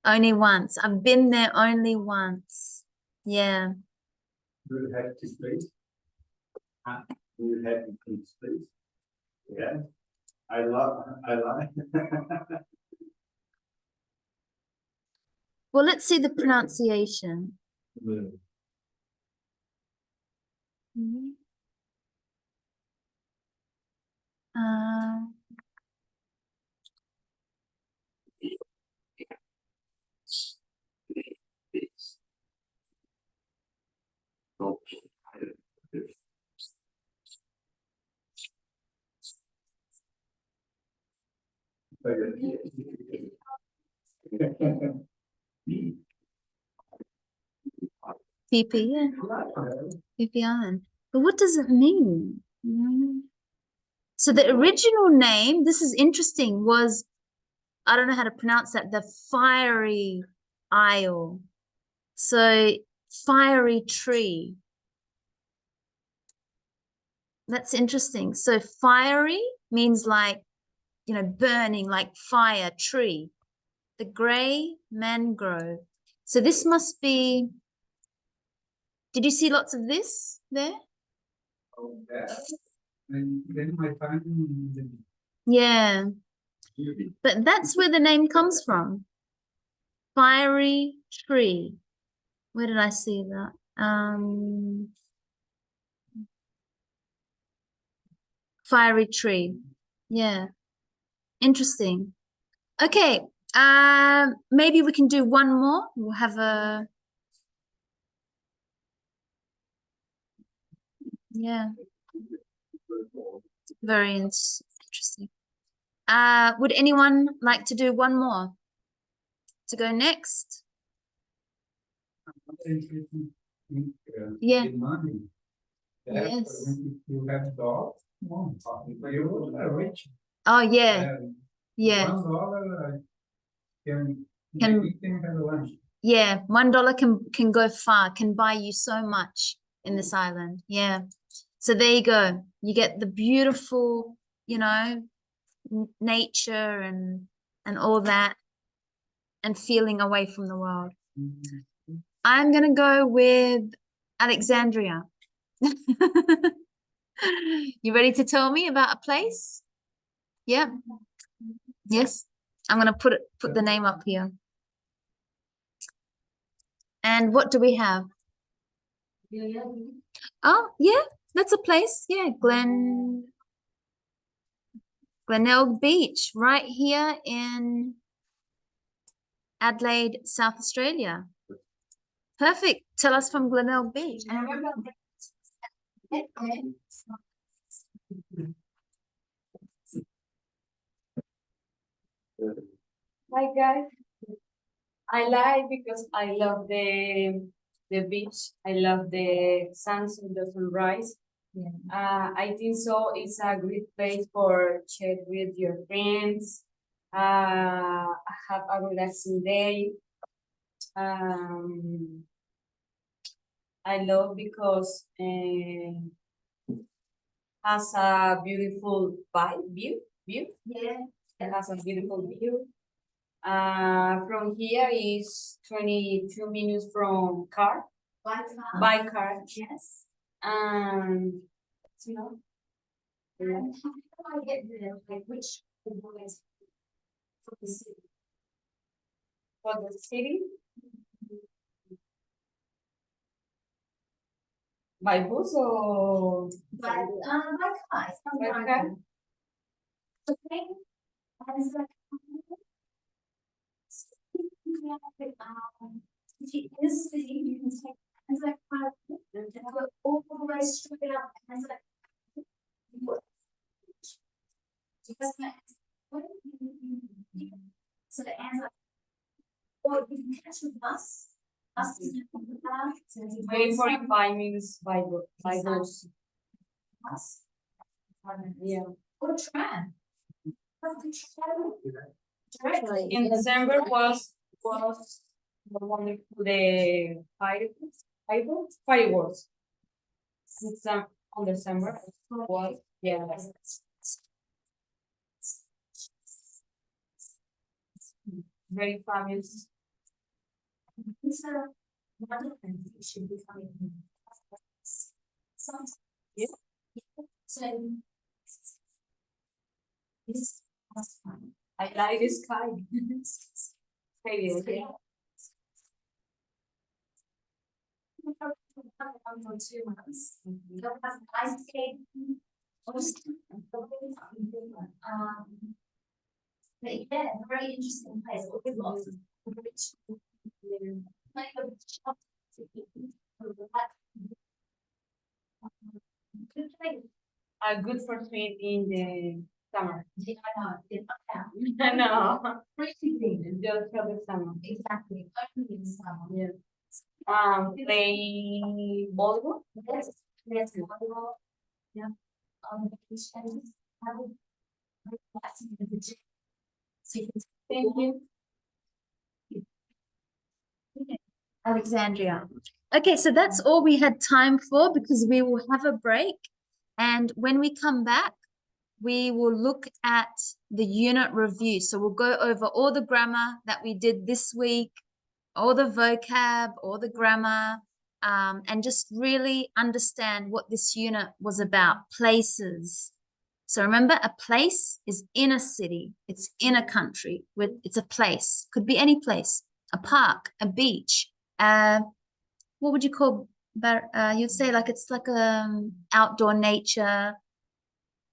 only once. I've been there only once. Yeah. Do you have this place? Do you have this place? Yeah. I like. Well, let's see the pronunciation. Mhm. Uh, PP, yeah. PP Island. But what does it mean? So the original name, this is interesting, was, I don't know how to pronounce that, the Fiery Isle. So fiery tree. That's interesting. So fiery means like, you know, burning, like fire, tree. The gray mangrove. So this must be, did you see lots of this there? Oh, yeah. And then I find Yeah. But that's where the name comes from. Fiery tree. Where did I see that? Fiery tree. Yeah. Interesting. Okay. Maybe we can do one more. We'll have a, yeah. Very interesting. Would anyone like to do one more? To go next? Yeah. in money. That Yes. when you have dollars, you are rich. Oh yeah. Yeah. $1 can Can- you can have lunch. Yeah. $1 can go far, can buy you so much in this island. Yeah. So there you go. You get the beautiful, you know, nature and all that, and feeling away from the world. I'm gonna go with Alexandria. You ready to tell me about a place? Yeah. Yes. I'm gonna put the name up here. And what do we have? Oh, yeah, that's a place. Yeah, Glenelg Beach, right here in Adelaide, South Australia. Perfect. Tell us from Glenelg Beach. Hi guys, I like because I love the beach. I love the sunset, the sunrise. Yeah. I think so. It's a great place for chat with your friends. Have a relaxing day. I love because has a beautiful view. Yeah. It has a beautiful view. From here is 22 minutes from car. By car. Yes. You know. Yeah. How do I get there? Like which boys for the city? For the city? By bus or by car? By car. Okay. And it's like, if you in the city, you can take and like and go all the way straight up and like because so the answer or you can catch a bus. Bus is maybe 45 minutes by bus. Bus. Yeah. Or tram. Directly. In December was the fireworks. On December was very famous. So one of them should be coming. Yeah. So this was fun. I like the sky. Yeah. For 2 months. Ice skating. But yeah, very interesting place. With lots of rich, good place. Good for swimming in the summer. Yeah, I know. Pretty green. Just for the summer. Exactly. Only in the summer. Yeah. play volleyball. Yes, volleyball. Yeah. On vacation. Thank you. Alexandria. Okay, so that's all we had time for because we will have a break. And when we come back, we will look at the unit review. So we'll go over all the grammar that we did this week, all the vocab, all the grammar, and just really understand what this unit was about, places. So remember, a place is in a city, it's in a country, it's a place, could be any place, a park, a beach, what would you call, you'd say like it's like outdoor nature,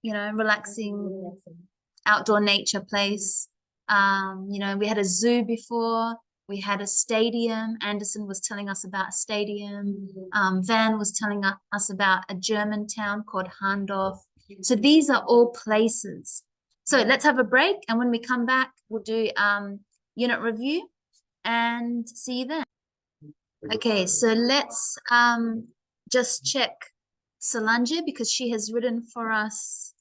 relaxing outdoor nature place. We had a zoo before, we had a stadium. Anderson was telling us about a stadium. Van was telling us about a German town called Handorf. So these are all places. So let's have a break, and when we come back, we'll do unit review and see you then. Okay, so let's just check Solange because she has written for us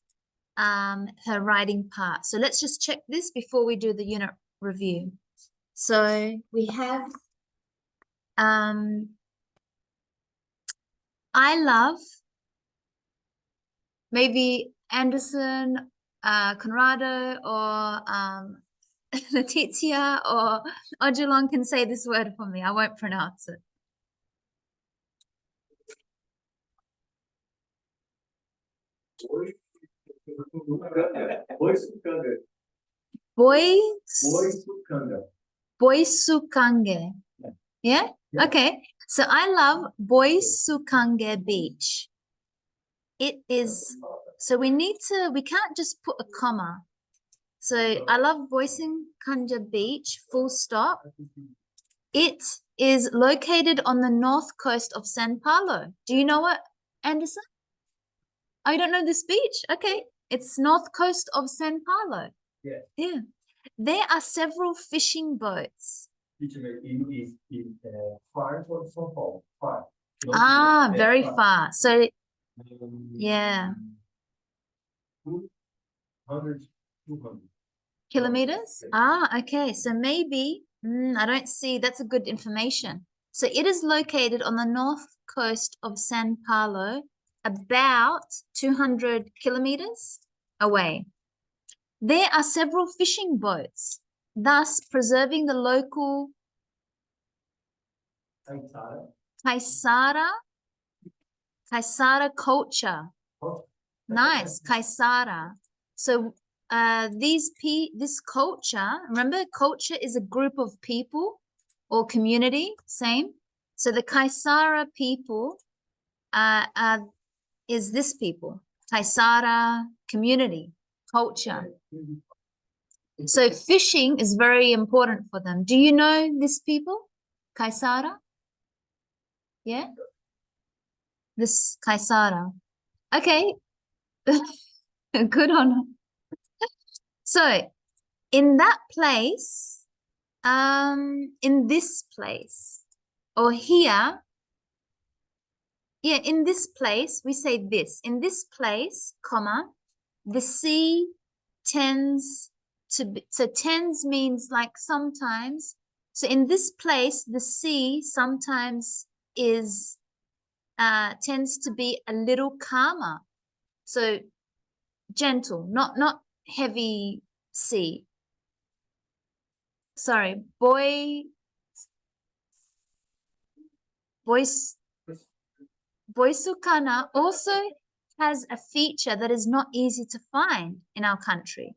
her writing part. So let's just check this before we do the unit review. So we have I love, maybe Anderson, Conrado, or Letizia or Odilon can say this word for me. I won't pronounce it. Boisukange. Yeah? Okay. So I love Boisukange Beach. It is, so we can't just put a comma. So I love Boisukange Beach, full stop. It is located on the north coast of San Paulo. Do you know it, Anderson? Oh, you don't know this beach? Okay. It's north coast of San Paulo. Yeah. Yeah. There are several fishing boats. Far from São Paulo. Far. Ah, very far. So, yeah. 100, 200. Kilometers? Ah, okay. So maybe, I don't see, that's a good information. So it is located on the north coast of San Paulo, about 200 kilometers away. There are several fishing boats, thus preserving the local Kaisara culture. Nice, Kaisara. So this culture, remember, culture is a group of people or community, same. So the Kaisara people is this people, Kaisara community, culture. So fishing is very important for them. Do you know this people, Kaisara? Yeah? This Kaisara. Okay. Good on her. So in that place, in this place, or here, yeah, in this place, we say this. In this place, comma, the sea tends to be, so tends means like sometimes. So in this place, the sea sometimes is, tends to be a little calmer. So gentle, not heavy sea. Sorry, Boisukana also has a feature that is not easy to find in our country.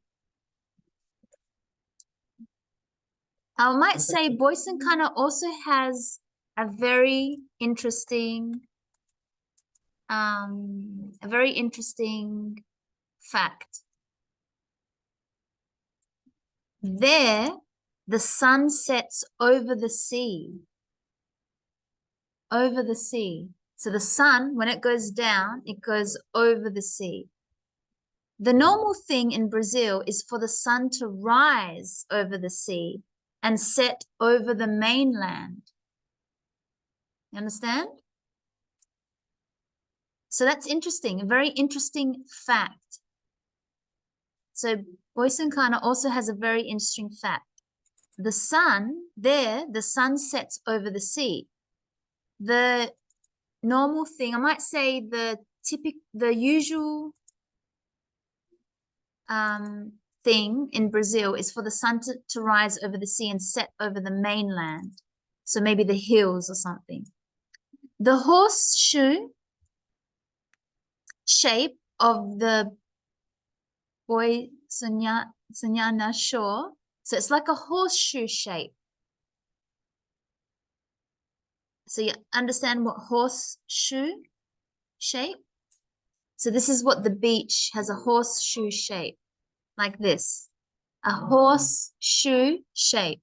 I might say Boisukana also has a very interesting fact. There, the sun sets over the sea. Over the sea. So the sun, when it goes down, it goes over the sea. The normal thing in Brazil is for the sun to rise over the sea and set over the mainland. You understand? So that's interesting, a very interesting fact. So Boysankana also has a very interesting fact. The sun there, the sun sets over the sea. The normal thing, I might say the usual thing in Brazil is for the sun to rise over the sea and set over the mainland. So maybe the hills or something. The horseshoe shape of the Boysankana shore, so it's like a horseshoe shape. So you understand what horseshoe shape? So this is what the beach has, a horseshoe shape, like this, a horseshoe shape.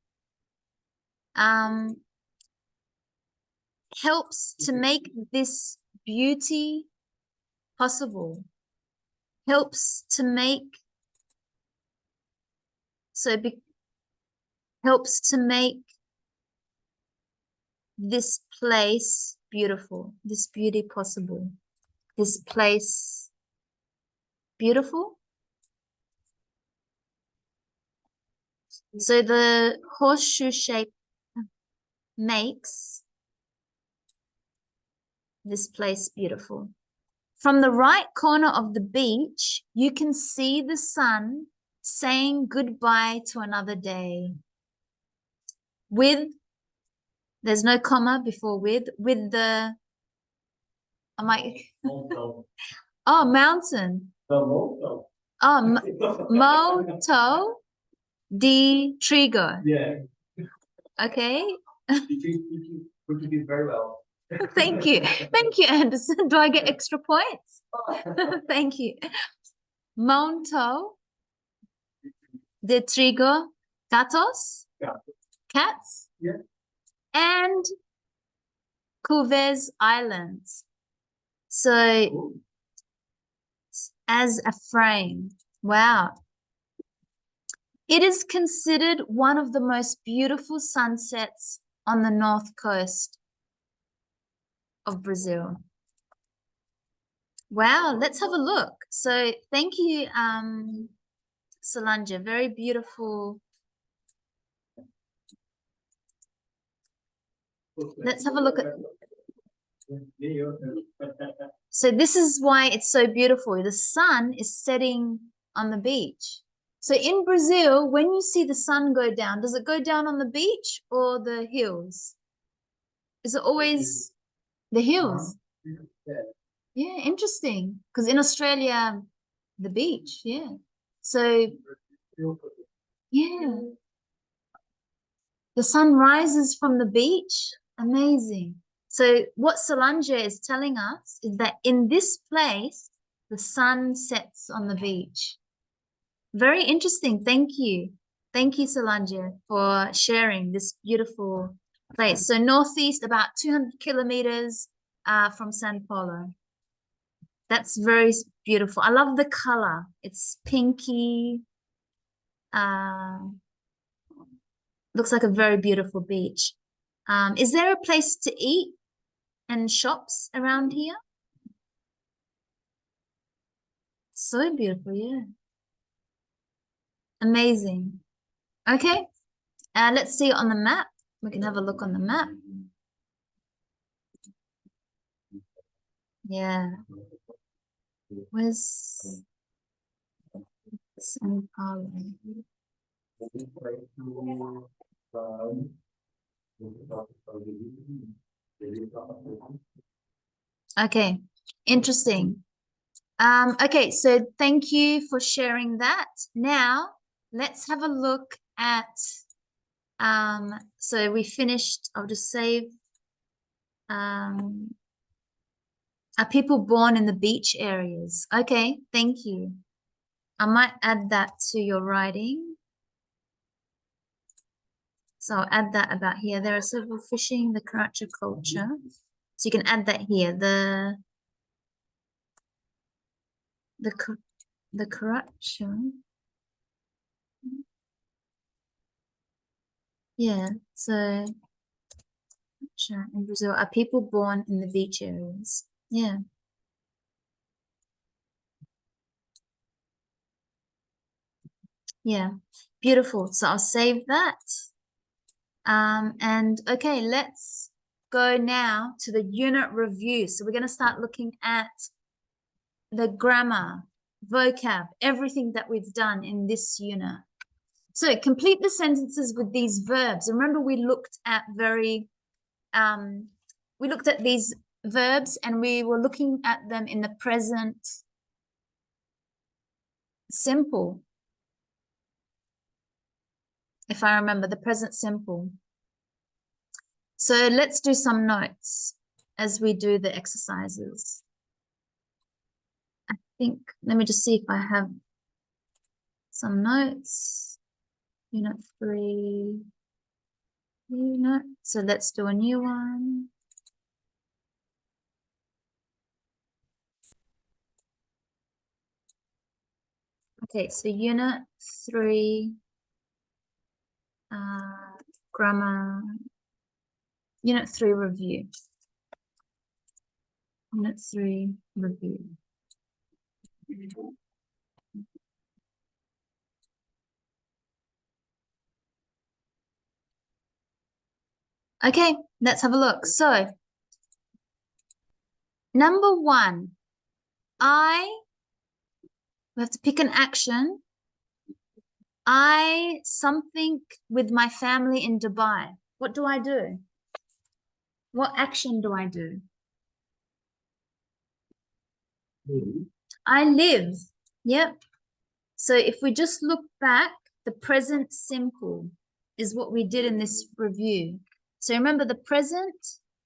Helps to make this beauty possible. Helps to make, helps to make this place beautiful, this beauty possible, this place beautiful. So the horseshoe shape makes this place beautiful. From the right corner of the beach, you can see the sun saying goodbye to another day. There's no comma before with the, oh, mountain. Oh, Moto de Trigo. Yeah. Okay. You did very well. Thank you. Thank you, Anderson. Do I get extra points? Thank you. Monto de Trigo, gatos, Yeah. cats, Yeah. and Cuvez Islands. So as a frame, wow. It is considered one of the most beautiful sunsets on the north coast of Brazil. Wow, let's have a look. So thank you, Solange, very beautiful. Let's have a look at. So this is why it's so beautiful. The sun is setting on the beach. So in Brazil, when you see the sun go down, does it go down on the beach or the hills? Is it always the hills? Yeah, interesting. Because in Australia, the beach, yeah. So, yeah. The sun rises from the beach. Amazing. So what Solange is telling us is that in this place, the sun sets on the beach. Very interesting. Thank you. Thank you, Solange, for sharing this beautiful place. So northeast, about 200 kilometers from Sao Paulo. That's very beautiful. I love the color. It's pinky. Looks like a very beautiful beach. Is there a place to eat and shops around here? So beautiful, yeah. Amazing. Okay, let's see it on the map. We can have a look on the map. Yeah. Where's Sao Paulo? Okay, interesting. Okay, so thank you for sharing that. Now, let's have a look at, so we finished, I'll just save, are people born in the beach areas? Okay, thank you. I might add that to your writing. So I'll add that about here. There are several fishing, the Karacha culture. So you can add that here. The Karacha. Yeah, so Sure. In Brazil, are people born in the beach areas? Yeah. Yeah. Beautiful. So I'll save that. And okay, let's go now to the unit review. So we're going to start looking at the grammar, vocab, everything that we've done in this unit. So complete the sentences with these verbs. Remember, we looked at these verbs and we were looking at them in the present simple. If I remember, the present simple. So let's do some notes as we do the exercises. I think, let me just see if I have some notes. Unit 3. Unit. So let's do a new one. Okay, so unit 3, grammar, unit 3 review. Unit 3 review. Okay, let's have a look. So, number 1, we have to pick an action. Something with my family in Dubai. What do I do? What action do I do? I live. Yep. So if we just look back, the present simple is what we did in this review. So remember, the present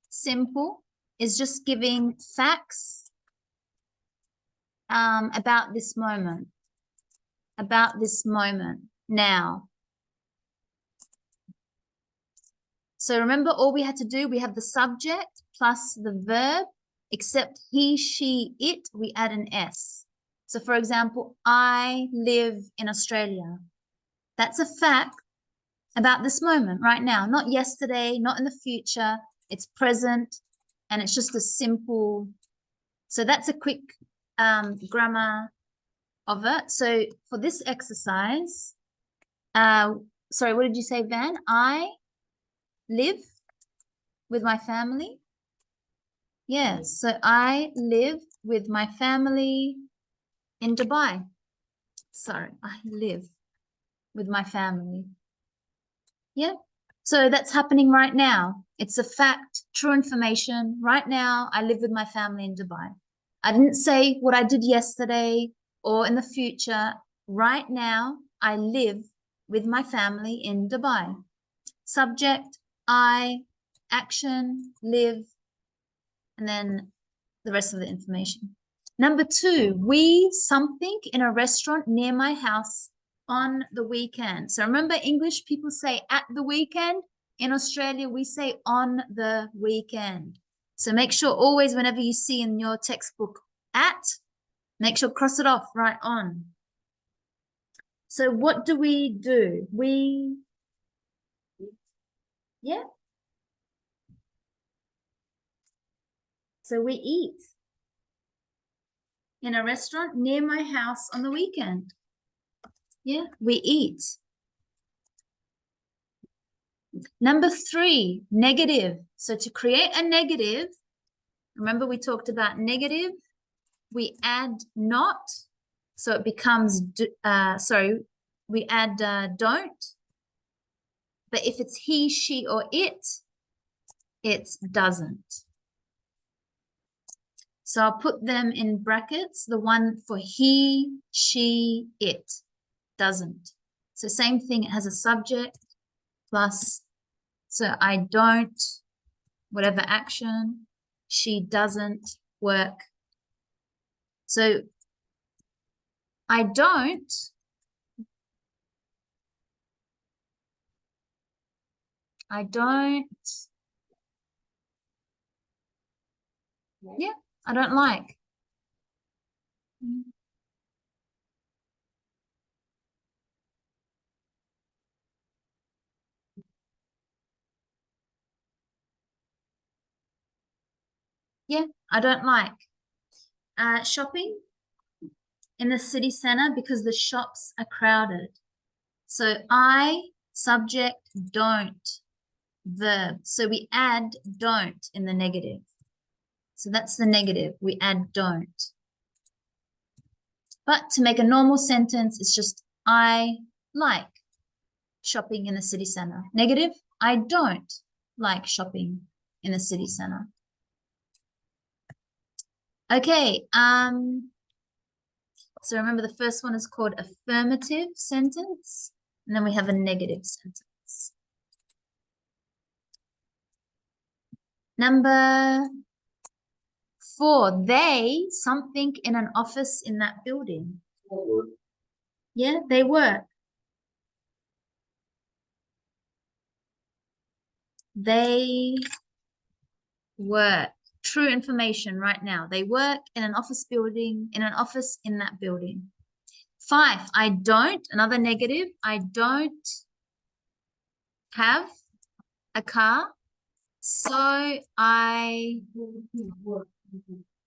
simple is just giving facts about this moment now. So remember, all we had to do, we have the subject plus the verb, except he, she, it, we add an S. So for example, I live in Australia. That's a fact about this moment right now, not yesterday, not in the future. It's present, and it's just a simple. So that's a quick grammar of it. So for this exercise, sorry, what did you say, Van? I live with my family. Yes, so I live with my family in Dubai. Sorry, I live with my family. Yeah, so that's happening right now. It's a fact, true information. Right now, I live with my family in Dubai. I didn't say what I did yesterday or in the future. Right now, I live with my family in Dubai. Subject, I, action, live, and then the rest of the information. Number 2, we something in a restaurant near my house on the weekend. So remember, English people say at the weekend. In Australia, we say on the weekend. So make sure always whenever you see in your textbook at, make sure cross it off right on. So what do? Yeah. So we eat in a restaurant near my house on the weekend. Yeah, we eat. Number 3, negative. So to create a negative, remember we talked about negative, we add not, so it becomes, we add don't. But if it's he, she, or it's doesn't. So I'll put them in brackets, the one for he, she, it, doesn't. So same thing, it has a subject plus, so I don't, whatever action, she doesn't work. So I don't yeah, I don't like. Yeah, I don't like shopping in the city center because the shops are crowded. So I, subject, don't, verb. So we add don't in the negative. So that's the negative. We add don't. But to make a normal sentence, it's just I like shopping in the city center. Negative, I don't like shopping in the city center. Okay, so remember the first one is called affirmative sentence, and then we have a negative sentence. Number 4, they, something in an office in that building. Yeah, they work. They work. True information right now. They work in an office building, in an office in that building. 5, I don't, another negative. I don't have a car, so I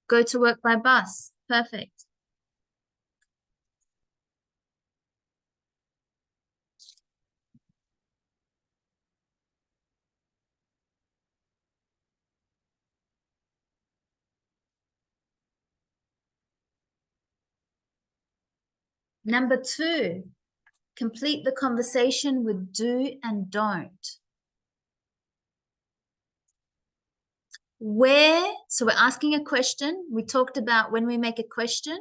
go to work by bus. Perfect. Number 2, complete the conversation with do and don't. Where, so we're asking a question. We talked about when we make a question.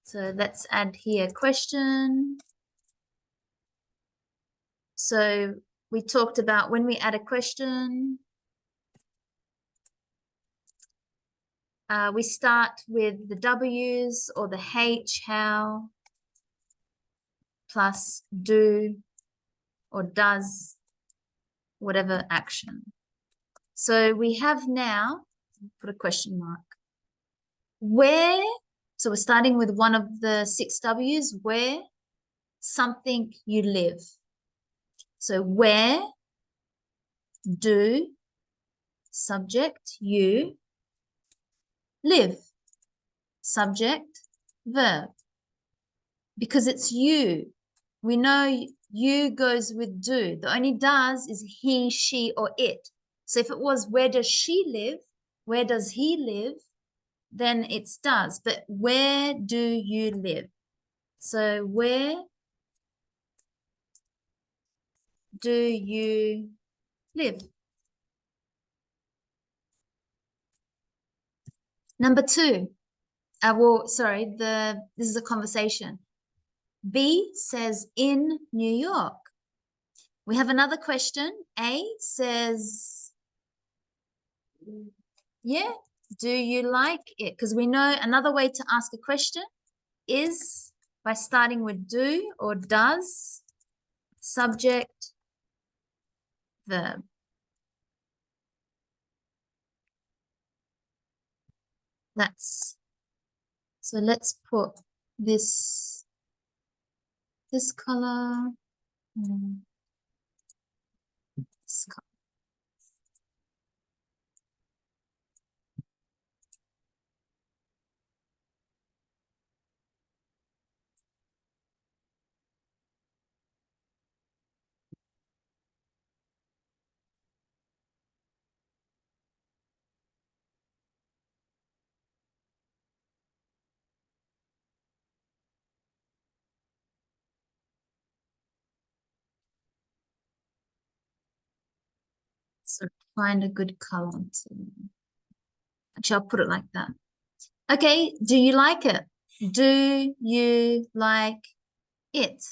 So let's add here question. So we talked about when we add a question, we start with the W's or the H, how, plus do or does, whatever action. So we have now, put a question mark. Where, so we're starting with one of the 6 W's, where something you live. So where do, subject, you, live, subject, verb. Because it's you. We know you goes with do. The only does is he, she, or it. So if it was where does she live, where does he live, then it's does. But where do you live? So where do you live? Number 2. This is a conversation. B says in New York. We have another question. A says, yeah, do you like it? Because we know another way to ask a question is by starting with do or does, subject, verb. So let's put this color, this color. So find a good color. Actually, I'll put it like that. Okay, do you like it? Do you like it?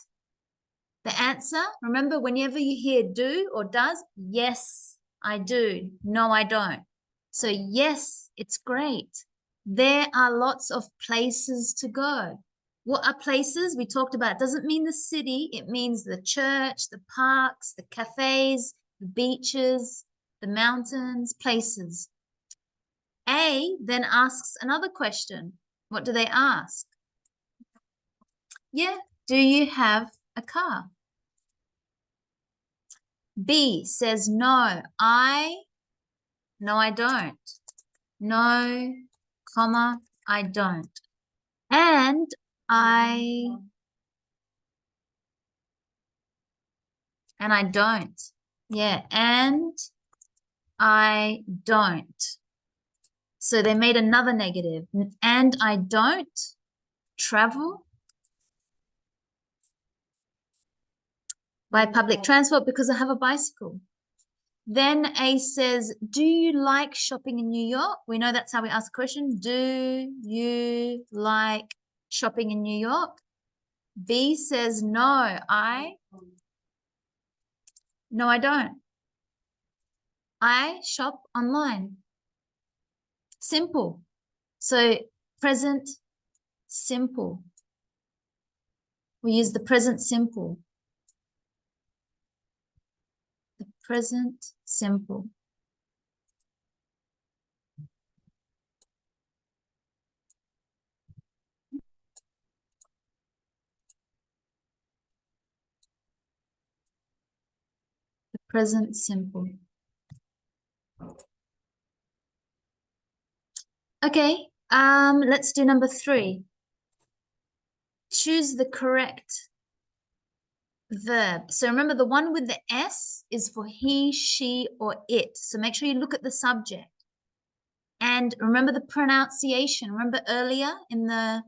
The answer, remember, whenever you hear do or does, yes, I do. No, I don't. So yes, it's great. There are lots of places to go. What are places? We talked about, it doesn't mean the city. It means the church, the parks, the cafes, the beaches, the mountains, places. A then asks another question. What do they ask? Yeah, do you have a car? B says no, I don't. No, comma, I don't. And I don't. Yeah, and I don't. So they made another negative. And I don't travel by public transport because I have a bicycle. Then A says, do you like shopping in New York? We know that's how we ask a question. Do you like shopping in New York? B says, no, I don't. I shop online. Simple. So present simple. We use the present simple. The present simple. The present simple. Okay, let's do number 3. Choose the correct verb. So remember, the one with the S is for he, she, or it. So make sure you look at the subject. And remember the pronunciation. Remember earlier in the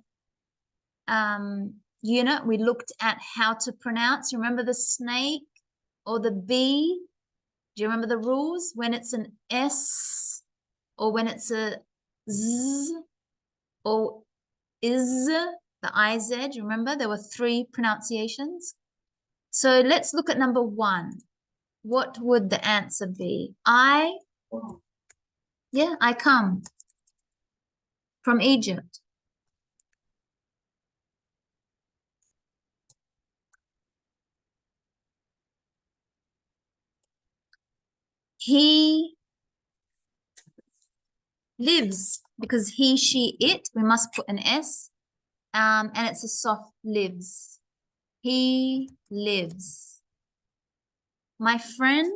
unit, we looked at how to pronounce. Remember the snake or the bee? Do you remember the rules? When it's an S or when it's a Z or is, the IZ, remember there were 3 pronunciations. So let's look at number 1. What would the answer be? I come from Egypt. He lives, because he, she, it, we must put an S, and it's a soft lives. He lives. My friend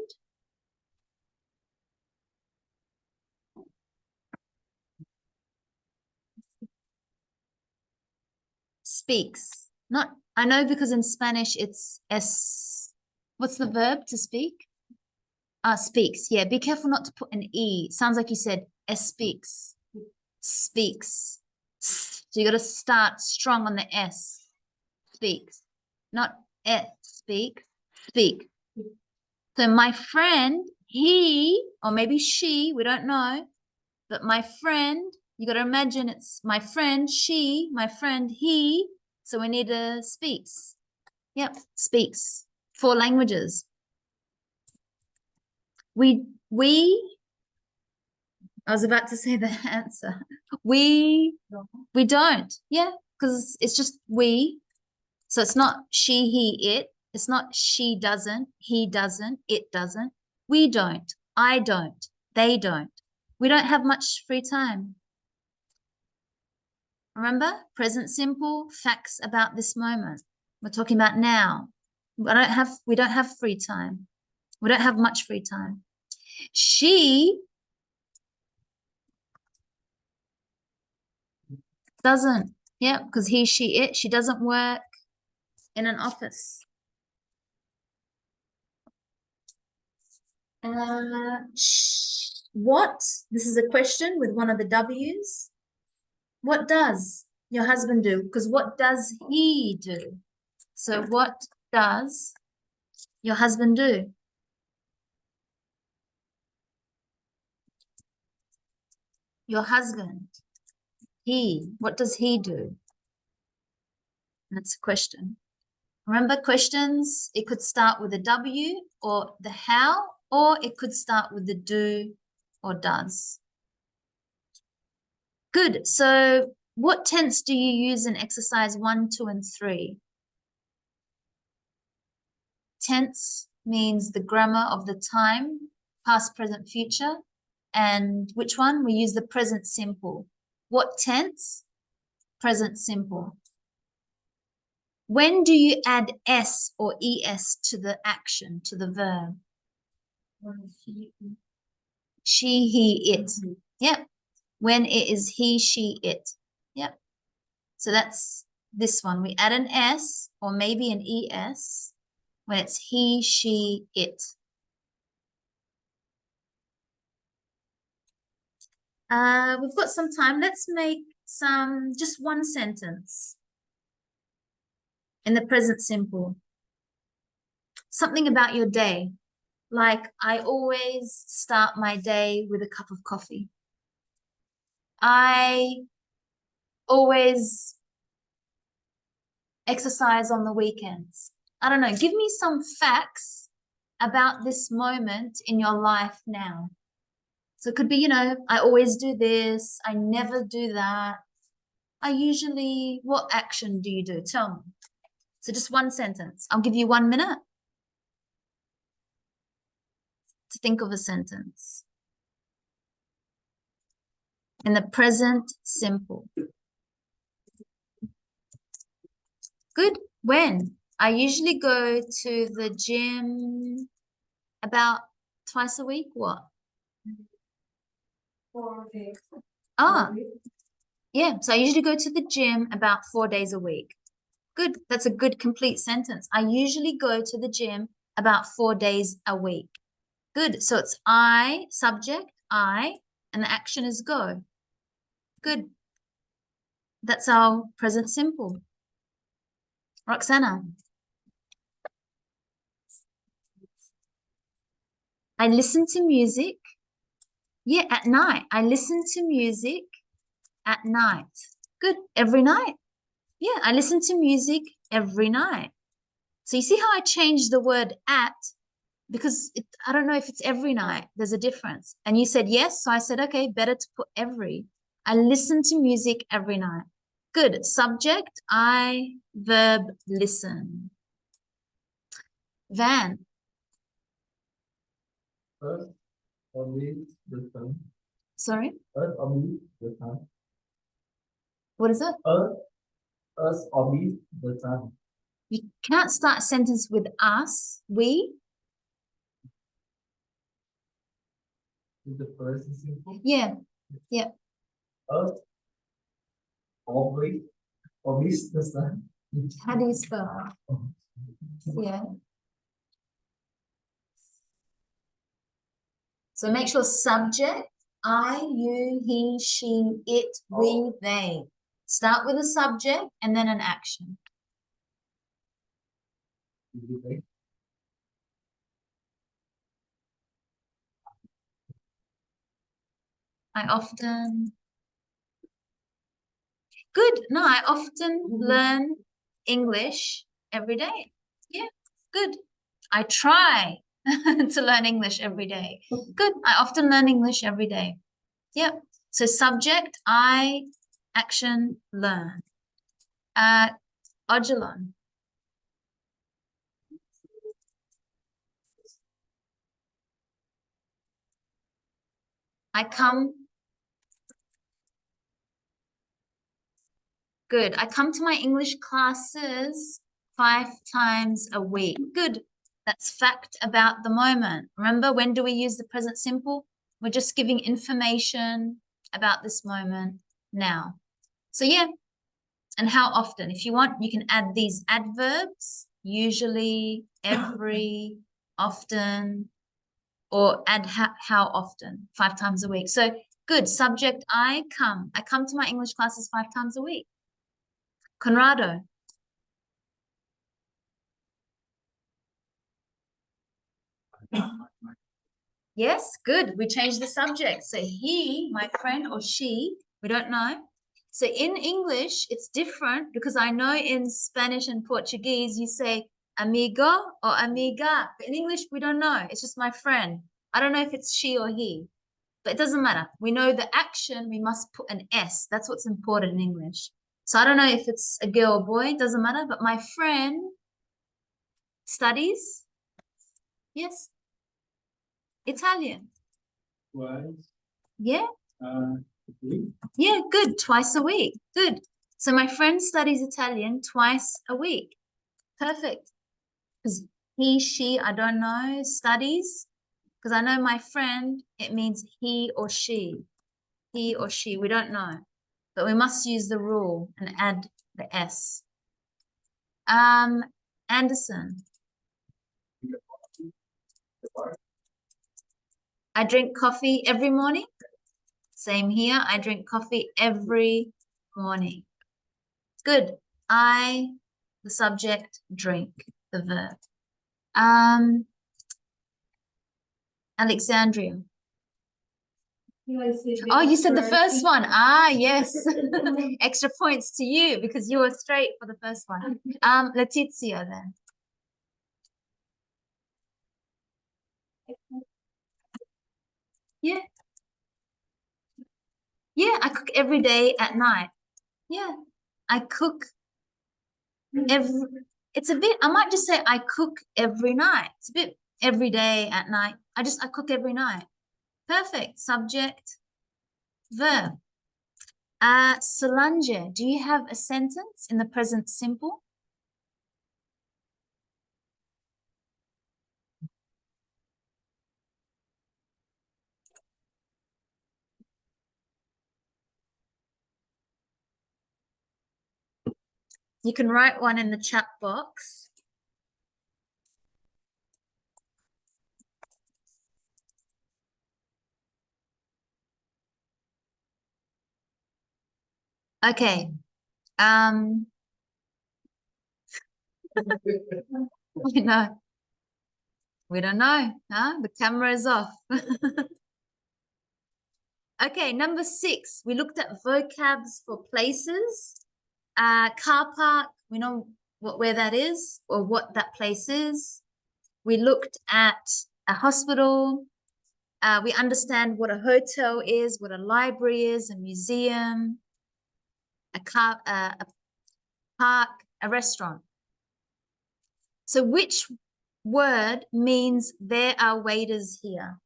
speaks. Not, I know, because in Spanish it's S. What's the verb to speak? Speaks. Yeah, be careful not to put an E. Sounds like you said S speaks. Speaks. So you got to start strong on the S. Speaks. Not S, speak. Speak. So my friend, he, or maybe she, we don't know, but my friend, you got to imagine it's my friend, she, my friend, he. So we need a speaks. Yep, speaks. 4 languages. I was about to say the answer. We don't. Yeah, because it's just we. So it's not she, he, it. It's not she doesn't, he doesn't, it doesn't. We don't. I don't. They don't. We don't have much free time. Remember, present simple, facts about this moment. We're talking about now. We don't have free time. We don't have much free time. She doesn't. Yeah, because he, she, it. She doesn't work in an office. What? This is a question with one of the W's. What does your husband do? Because what does he do? So what does your husband do? Your husband. He. What does he do? That's a question. Remember, questions, it could start with a W or the how, or it could start with the do or does. Good. So what tense do you use in exercise 1, 2, and 3? Tense means the grammar of the time, past, present, future. And which one? We use the present simple. What tense? Present simple. When do you add S or ES to the action, to the verb? She, he, it. Yep. when it is he, she, it. Yep. So that's this one. We add an S or maybe an ES when it's he, she, it. We've got some time. Let's make just one sentence in the present simple. Something about your day. Like, I always start my day with a cup of coffee. I always exercise on the weekends. I don't know. Give me some facts about this moment in your life now. So it could be, I always do this. I never do that. What action do you do? Tell me. So just one sentence. I'll give you 1 minute to think of a sentence. In the present simple. Good. When? I usually go to the gym about twice a week. What? 4 days. Ah, yeah. So I usually go to the gym about 4 days a week. Good. That's a good complete sentence. I usually go to the gym about 4 days a week. Good. So it's I, subject, I, and the action is go. Good. That's our present simple. Roxana. I listen to music. Yeah, at night. I listen to music at night. Good. Every night. Yeah, I listen to music every night. So you see how I changed the word at because I don't know if it's every night. There's a difference. And you said yes, so I said, okay, better to put every. I listen to music every night. Good. Subject, I, verb, listen. Van. Earth orbits the sun. Sorry, Earth orbits the sun. what is it? Earth orbits the sun. You can't start a sentence with us, we. Is the first simple. Yeah, yeah. Earth orbits the sun. How do you spell? Yeah. So make sure subject, I, you, he, she, it, we, they. Start with a subject and then an action. I often, good. No, I often learn English every day. Yeah, good. I try to learn English every day. Good. I often learn English every day. Yep. So subject, I, action, learn. Odilon. I come. Good. I come to my English classes 5 times a week. Good. That's fact about the moment. Remember, when do we use the present simple? We're just giving information about this moment now. So yeah. And how often? If you want, you can add these adverbs, usually, every, often, or add how often, 5 times a week. So good. Subject, I come. I come to my English classes 5 times a week. Conrado. Yes, good. We changed the subject. So he, my friend, or she, we don't know. So in English, it's different because I know in Spanish and Portuguese, you say amigo or amiga. But in English, we don't know. It's just my friend. I don't know if it's she or he, but it doesn't matter. We know the action, we must put an S. That's what's important in English. So I don't know if it's a girl or boy, it doesn't matter. But my friend studies, yes, Italian. Twice. Yeah. Week. Yeah, good. Twice a week. Good. So my friend studies Italian twice a week. Perfect. Because he, she, I don't know, studies. Because I know my friend, it means he or she. he or she, we don't know. But we must use the rule and add the S. Anderson. I drink coffee every morning. Same here. I drink coffee every morning. Good. I, the subject, drink, the verb. Alexandria. Oh, you said the first one. Ah, yes. Extra points to you because you were straight for the first one. Letizia then. Yeah. Yeah, I cook every day at night. Yeah. I cook it's a bit, I might just say I cook every night. It's a bit every day at night. I cook every night. Perfect. Subject, verb. Solange, do you have a sentence in the present simple? You can write one in the chat box. Okay. You know, we don't know, huh? The camera is off. Okay, number 6, we looked at vocabs for places. Car park, we know where that is or what that place is. We looked at a hospital. We understand what a hotel is, what a library is, a museum, a park, a restaurant. So which word means there are waiters here?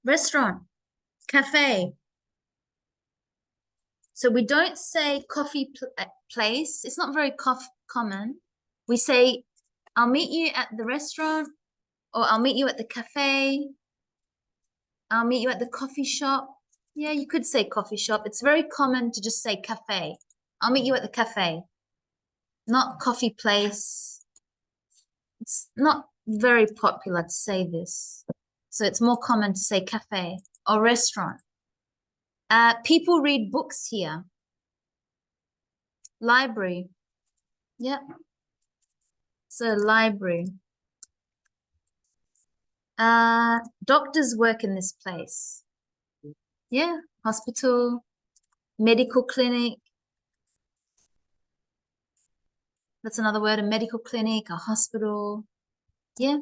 Restaurant, cafe. So we don't say coffee place. It's not very common. We say, I'll meet you at the restaurant, or I'll meet you at the cafe. I'll meet you at the coffee shop. Yeah, you could say coffee shop. It's very common to just say cafe. I'll meet you at the cafe, not coffee place. It's not very popular to say this. So it's more common to say cafe or restaurant. People read books here. Library. Yep. So library. Doctors work in this place. Yeah, hospital, medical clinic. That's another word, a medical clinic, a hospital. Yeah.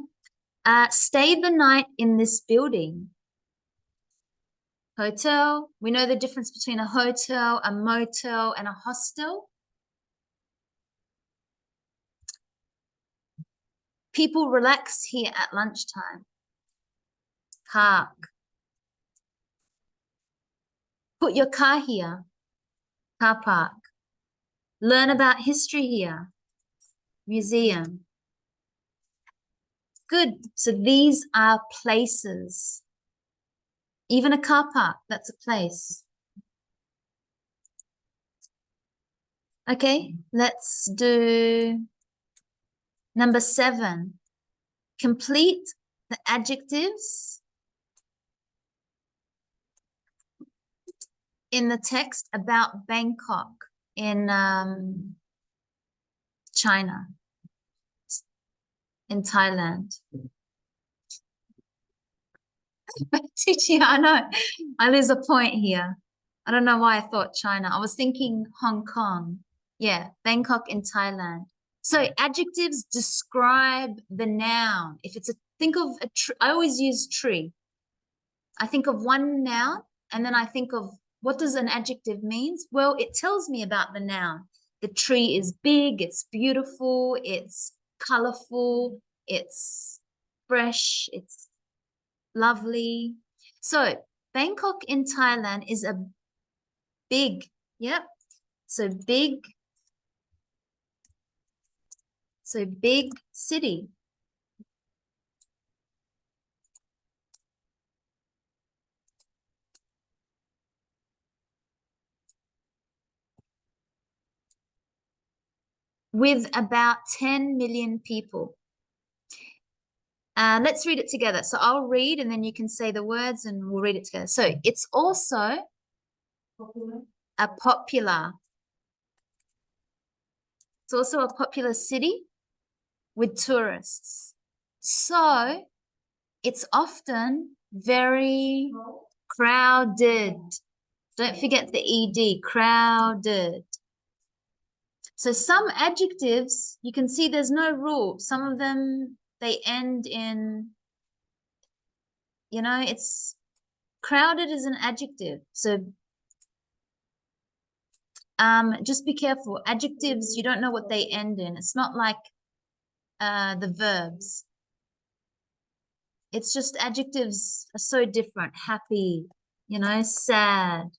Stay the night in this building. Hotel. We know the difference between a hotel, a motel, and a hostel. People relax here at lunchtime. Park. Put your car here. Car park. Learn about history here. Museum. Good. So these are places. Even a car park, that's a place. Okay, let's do number 7. Complete the adjectives in the text about Bangkok in China, in Thailand. Teaching, I know, I lose a point here. I don't know why I thought China. I was thinking Hong Kong. Yeah, Bangkok in Thailand. So adjectives describe the noun. If it's think of a tree, I always use tree. I think of one noun and then I think of what does an adjective means? Well, it tells me about the noun. The tree is big, it's beautiful, it's colorful, it's fresh, it's lovely. So Bangkok in Thailand is a big, yep. So big city. with about 10 million people. Let's read it together. So I'll read and then you can say the words and we'll read it together. So it's also a popular. It's also a popular city with tourists. So it's often very crowded. Don't forget the ED, crowded. So some adjectives, you can see there's no rule. Some of them, they end in, you know, it's crowded is an adjective. So just be careful. Adjectives, you don't know what they end in. It's not like the verbs. It's just adjectives are so different. Happy, you know, sad,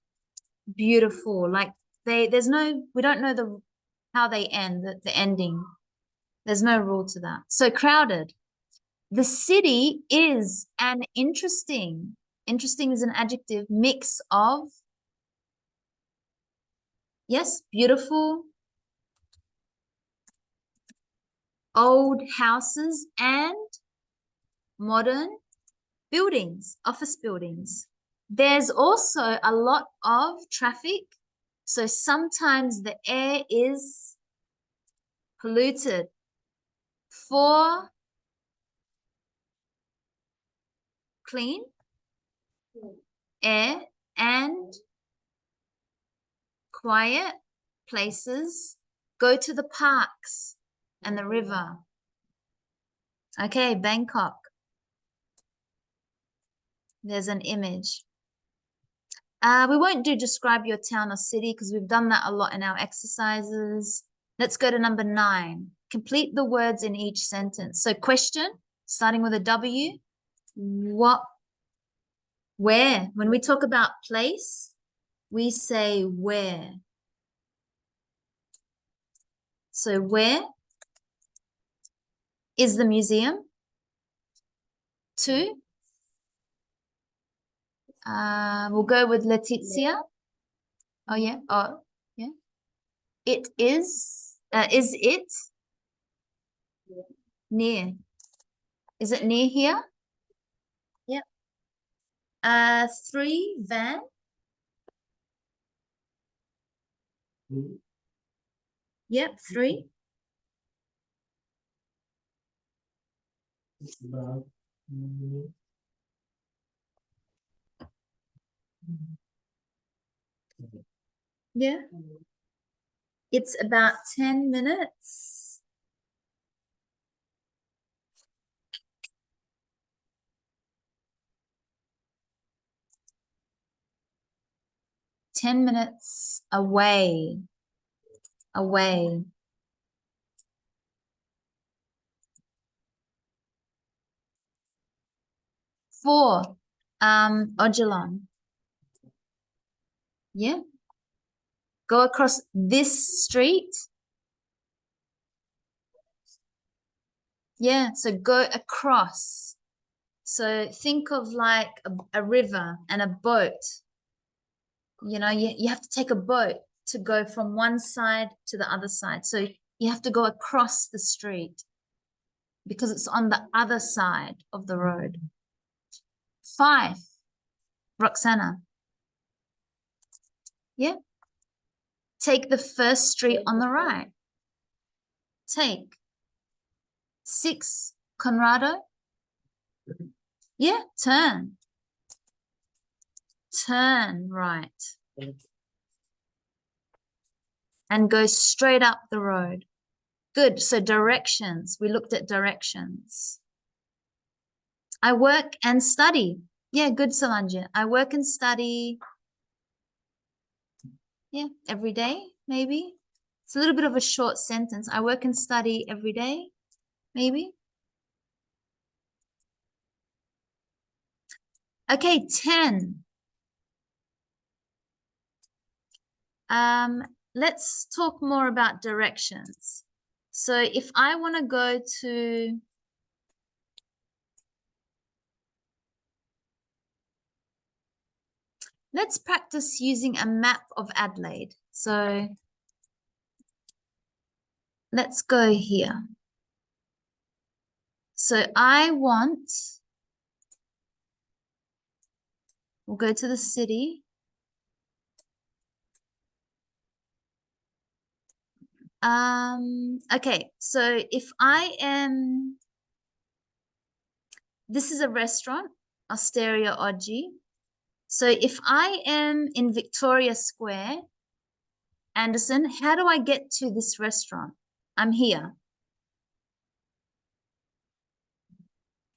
beautiful. Like we don't know how they end, the ending. There's no rule to that. So crowded. The city is an interesting is an adjective, mix of, yes, beautiful, old houses and modern buildings, office buildings. There's also a lot of traffic. So sometimes the air is polluted. For clean air and quiet places, go to the parks and the river. Okay, Bangkok. There's an image. We won't do describe your town or city because we've done that a lot in our exercises. Let's go to number 9. Complete the words in each sentence. So question, starting with a W. What, where? When we talk about place, we say where. So where is the museum? 2. We'll go with Letizia. Oh, yeah. Oh, yeah. It is it near? Is it near here? Yep. 3, van. Yep, 3. Yeah. It's about 10 minutes. Away. Away. 4, Odilon. Yeah. Go across this street. Yeah, so go across. So think of like a river and a boat. You know, you have to take a boat to go from one side to the other side. So you have to go across the street because it's on the other side of the road. 5, Roxana. Yeah. Take the first street on the right. Take 6, Conrado. Yeah, turn. Turn right. And go straight up the road. Good. So directions. We looked at directions. I work and study. Yeah, good, Solange. I work and study. Yeah, every day, maybe. It's a little bit of a short sentence. I work and study every day, maybe. Okay, 10. Let's talk more about directions. So if I want to go to, let's practice using a map of Adelaide. So let's go here. So we'll go to the city. Okay, so if this is a restaurant, Osteria Oggi. So if I am in Victoria Square, Anderson, how do I get to this restaurant? I'm here.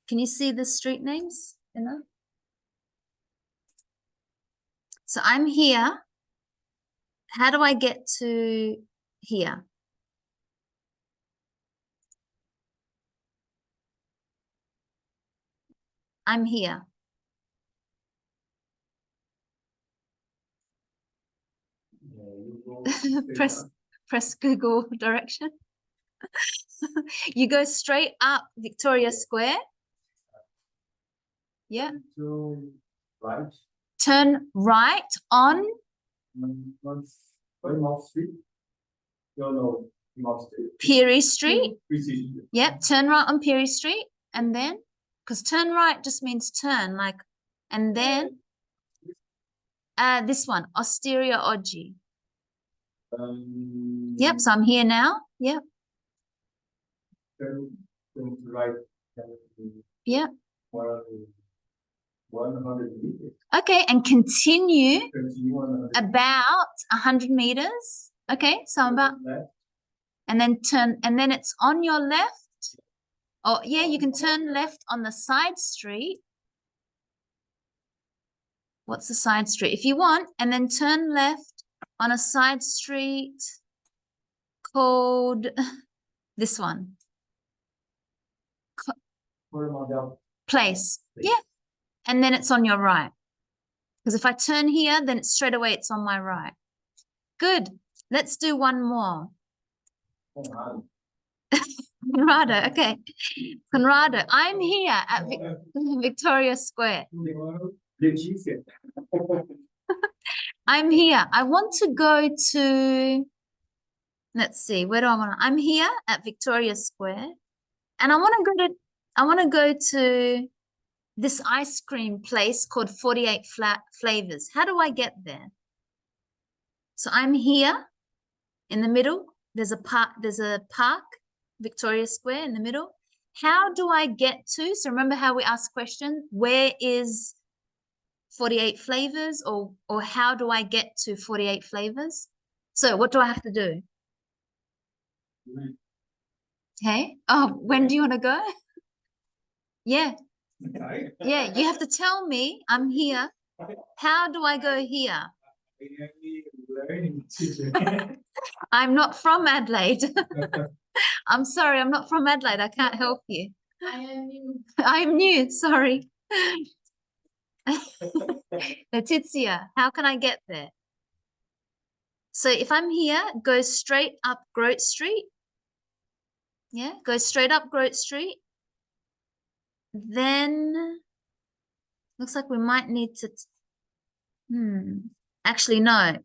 Can you see the street names? So I'm here. How do I get to here? I'm here. press Google direction. You go straight up Victoria Square. Yeah. Right. Turn right on Mouth Street. No, Mouth Street. Peary Street. Precision. Yep, turn right on Peary Street, and then, because turn right just means turn, like, and then this one, Osteria Oggi. Yep, so I'm here now. Yep. Turn right. Yep. 100 meters. Okay, and continue Continue 100 about 100 meters. Okay, so I'm about, left. and then turn, and then it's on your left. Oh, yeah, you can turn left on the side street. What's the side street? If you want, and then turn left on a side street called this one. Place. Yeah. And then it's on your right. Because if I turn here, then it's straight away it's on my right. Good. Let's do one more. Conrado, okay. Conrado, I'm here at Victoria Square. I'm here. I want to go to, let's see, where do I want to? I'm here at Victoria Square, and I want to go to this ice cream place called 48 Flavors. How do I get there? So I'm here in the middle. There's a park, Victoria Square in the middle. How do I get to? So remember how we asked question, where is 48 Flavors, or how do I get to 48 Flavors? So what do I have to do? Okay. Oh, when do you want to go? Yeah. Yeah, you have to tell me I'm here. How do I go here? I'm not from Adelaide. I'm sorry, I'm not from Adelaide. I can't help you. I am new. I'm new, sorry. Letizia, how can I get there? So if I'm here, go straight up Grote Street. Yeah, go straight up Grote Street. Then looks like we might need to, actually no.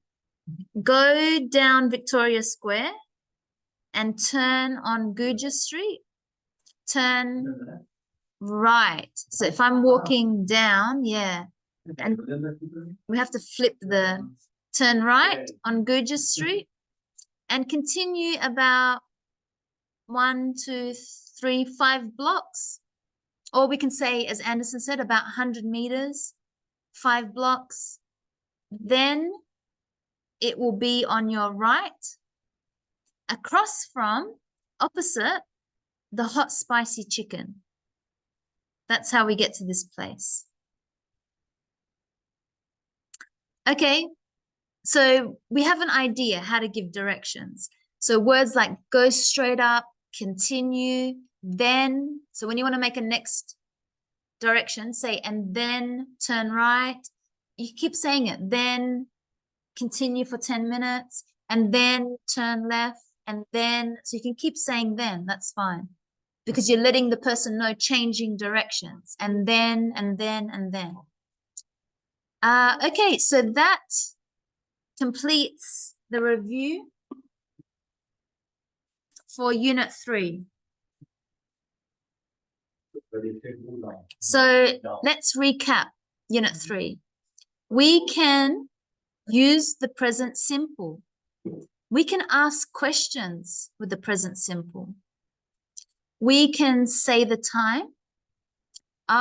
Go down Victoria Square and turn on Guja Street. Turn right. So if I'm walking down, yeah, and we have to flip the turn right on Guja Street and continue about 1, 2, 3, 5 blocks. Or we can say, as Anderson said, about 100 meters, 5 blocks. Then it will be on your right, across from, opposite, the hot spicy chicken. That's how we get to this place. Okay, so we have an idea how to give directions. So words like go straight up, continue, then. So when you want to make a next direction, say, and then turn right. You keep saying it, then continue for 10 minutes, and then turn left, and then, so you can keep saying then, that's fine. Because you're letting the person know changing directions, and then, and then, and then. Okay, so that completes the review for Unit 3. So let's recap Unit 3. We can use the present simple. We can ask questions with the present simple. We can say the time.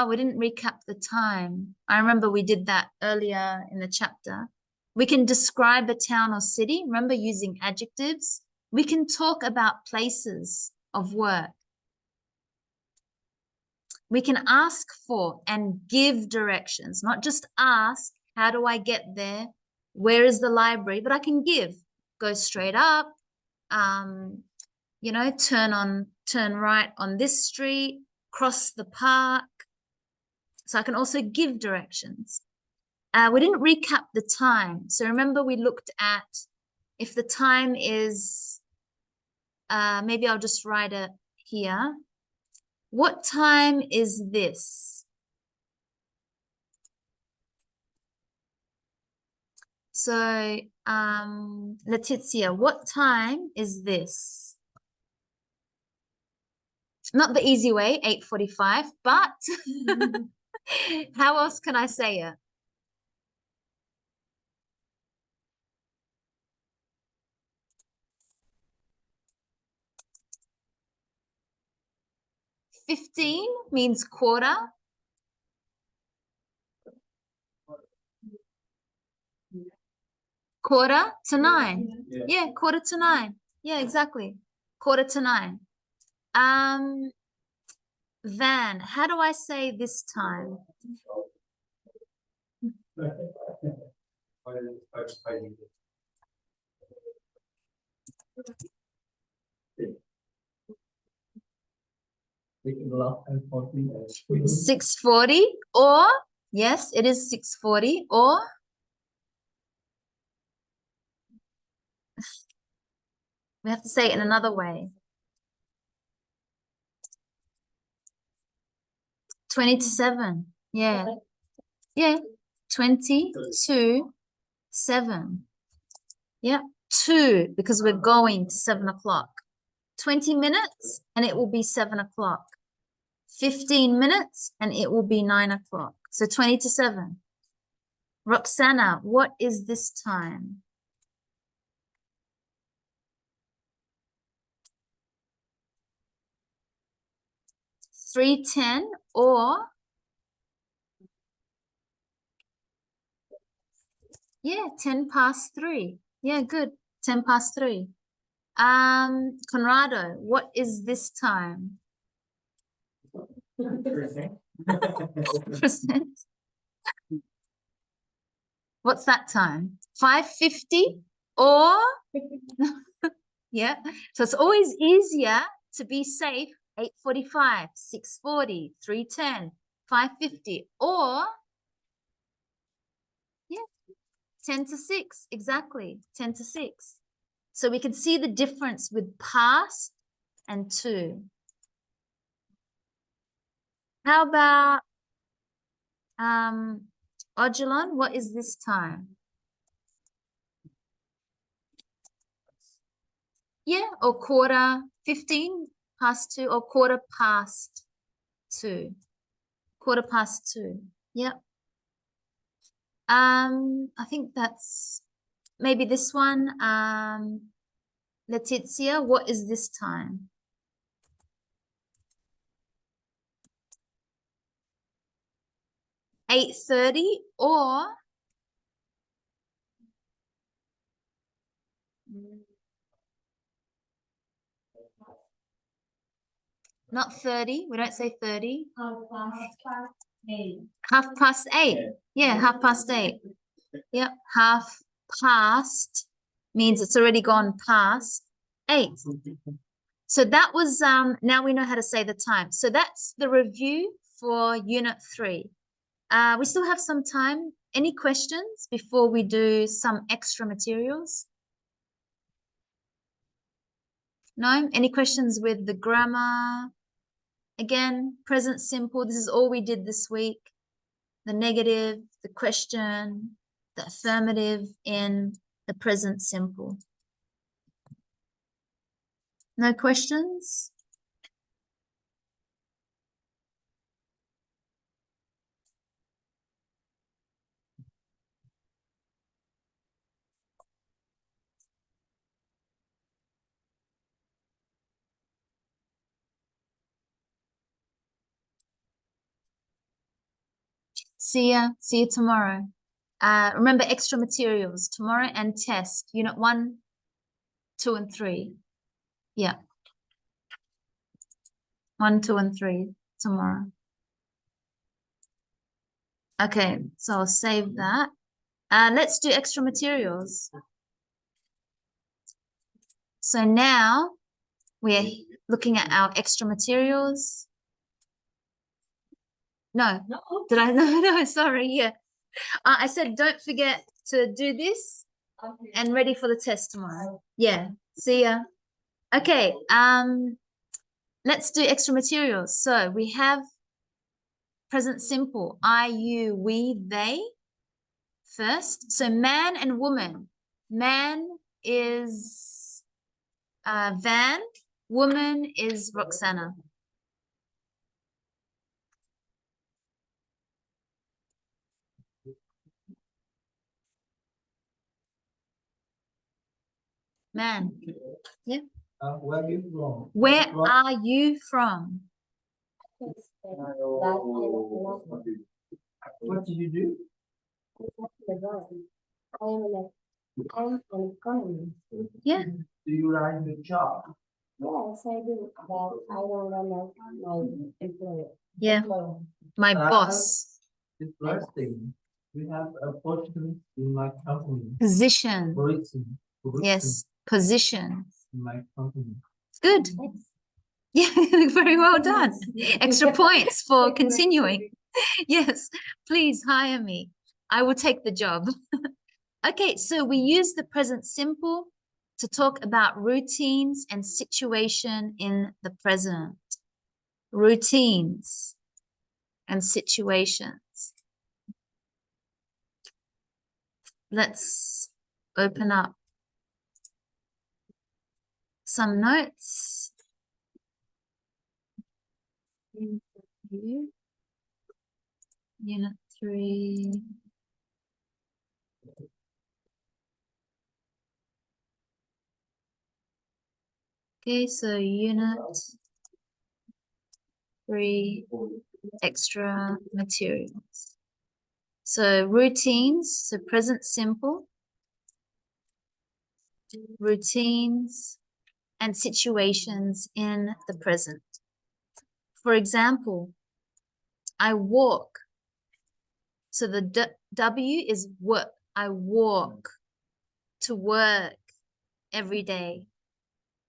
We didn't recap the time. I remember we did that earlier in the chapter. We can describe a town or city. Remember using adjectives. We can talk about places of work. We can ask for and give directions, not just ask, how do I get there? Where is the library? But I can give, go straight up, you know, turn right on this street, cross the park. So I can also give directions. We didn't recap the time. So remember we looked at if the time is, maybe I'll just write it here. What time is this? So, Letizia, what time is this? Not the easy way, 8:45, but how else can I say it? "15" means quarter. Quarter to 9. Yeah, quarter to 9. Yeah, exactly. Quarter to 9. Van, how do I say this time? Six. 6:40, or yes, it is 6:40, or we have to say it in another way. 20 to 7. Yeah. Yeah. 20 to 7. Yep. 2, because we're going to 7 o'clock. 20 minutes and it will be 7 o'clock. 15 minutes and it will be 9 o'clock. So 20 to 7. Roxana, what is this time? $3:10 or yeah, 3:10. Yeah, good. 3:10. Conrado, what is this time? Percent. What's that time? 5:50 or yeah. So it's always easier to be safe. 8:45, 6:40, 3:10, 5:50, or yeah, 10 to 6. Exactly, 10 to 6. So we can see the difference with past and to. How about Odilon, what is this time? Yeah, or 15:15 or 2:15. 2:15. Yep. I think that's maybe this one. Letizia, what is this time? 8:30 or not 30. We don't say 30. 8:30. Yeah, 8:30. Yep, half past means it's already gone past 8. So that was now we know how to say the time. So that's the review for Unit 3. We still have some time. Any questions before we do some extra materials? No? Any questions with the grammar? Again, present simple. This is all we did this week. The negative, the question, the affirmative in the present simple. No questions? See ya. See you tomorrow. Remember extra materials tomorrow and test unit 1, 2, and 3. Yeah. 1, 2, and 3 tomorrow. Okay, so I'll save that. Let's do extra materials. So now we're looking at our extra materials. No, did I? No, sorry. Yeah. I said, don't forget to do this and ready for the test tomorrow. Yeah. See ya. Okay. Let's do extra materials. So we have present simple. I, you, we, they. First. So man and woman. Man is Van. Woman is Roxana. Man. Yeah. Where are you from? Where are you from? What did you do? I'm an economist. Yeah. Do you like the job? Yes, I do, but I don't know my employer. Yeah. My boss. The first thing, we have a position in my company. Position. Position. Yes. Position. In my company. Good. Yeah, very well done. Extra points for continuing. Yes, please hire me. I will take the job. Okay, so we use the present simple to talk about routines and situation in the present. Routines and situations. Let's open up some notes. Unit 3. Okay, so unit 3, extra materials. So routines, so present simple, routines and situations in the present. For example, I walk. So the W is work. I walk to work every day.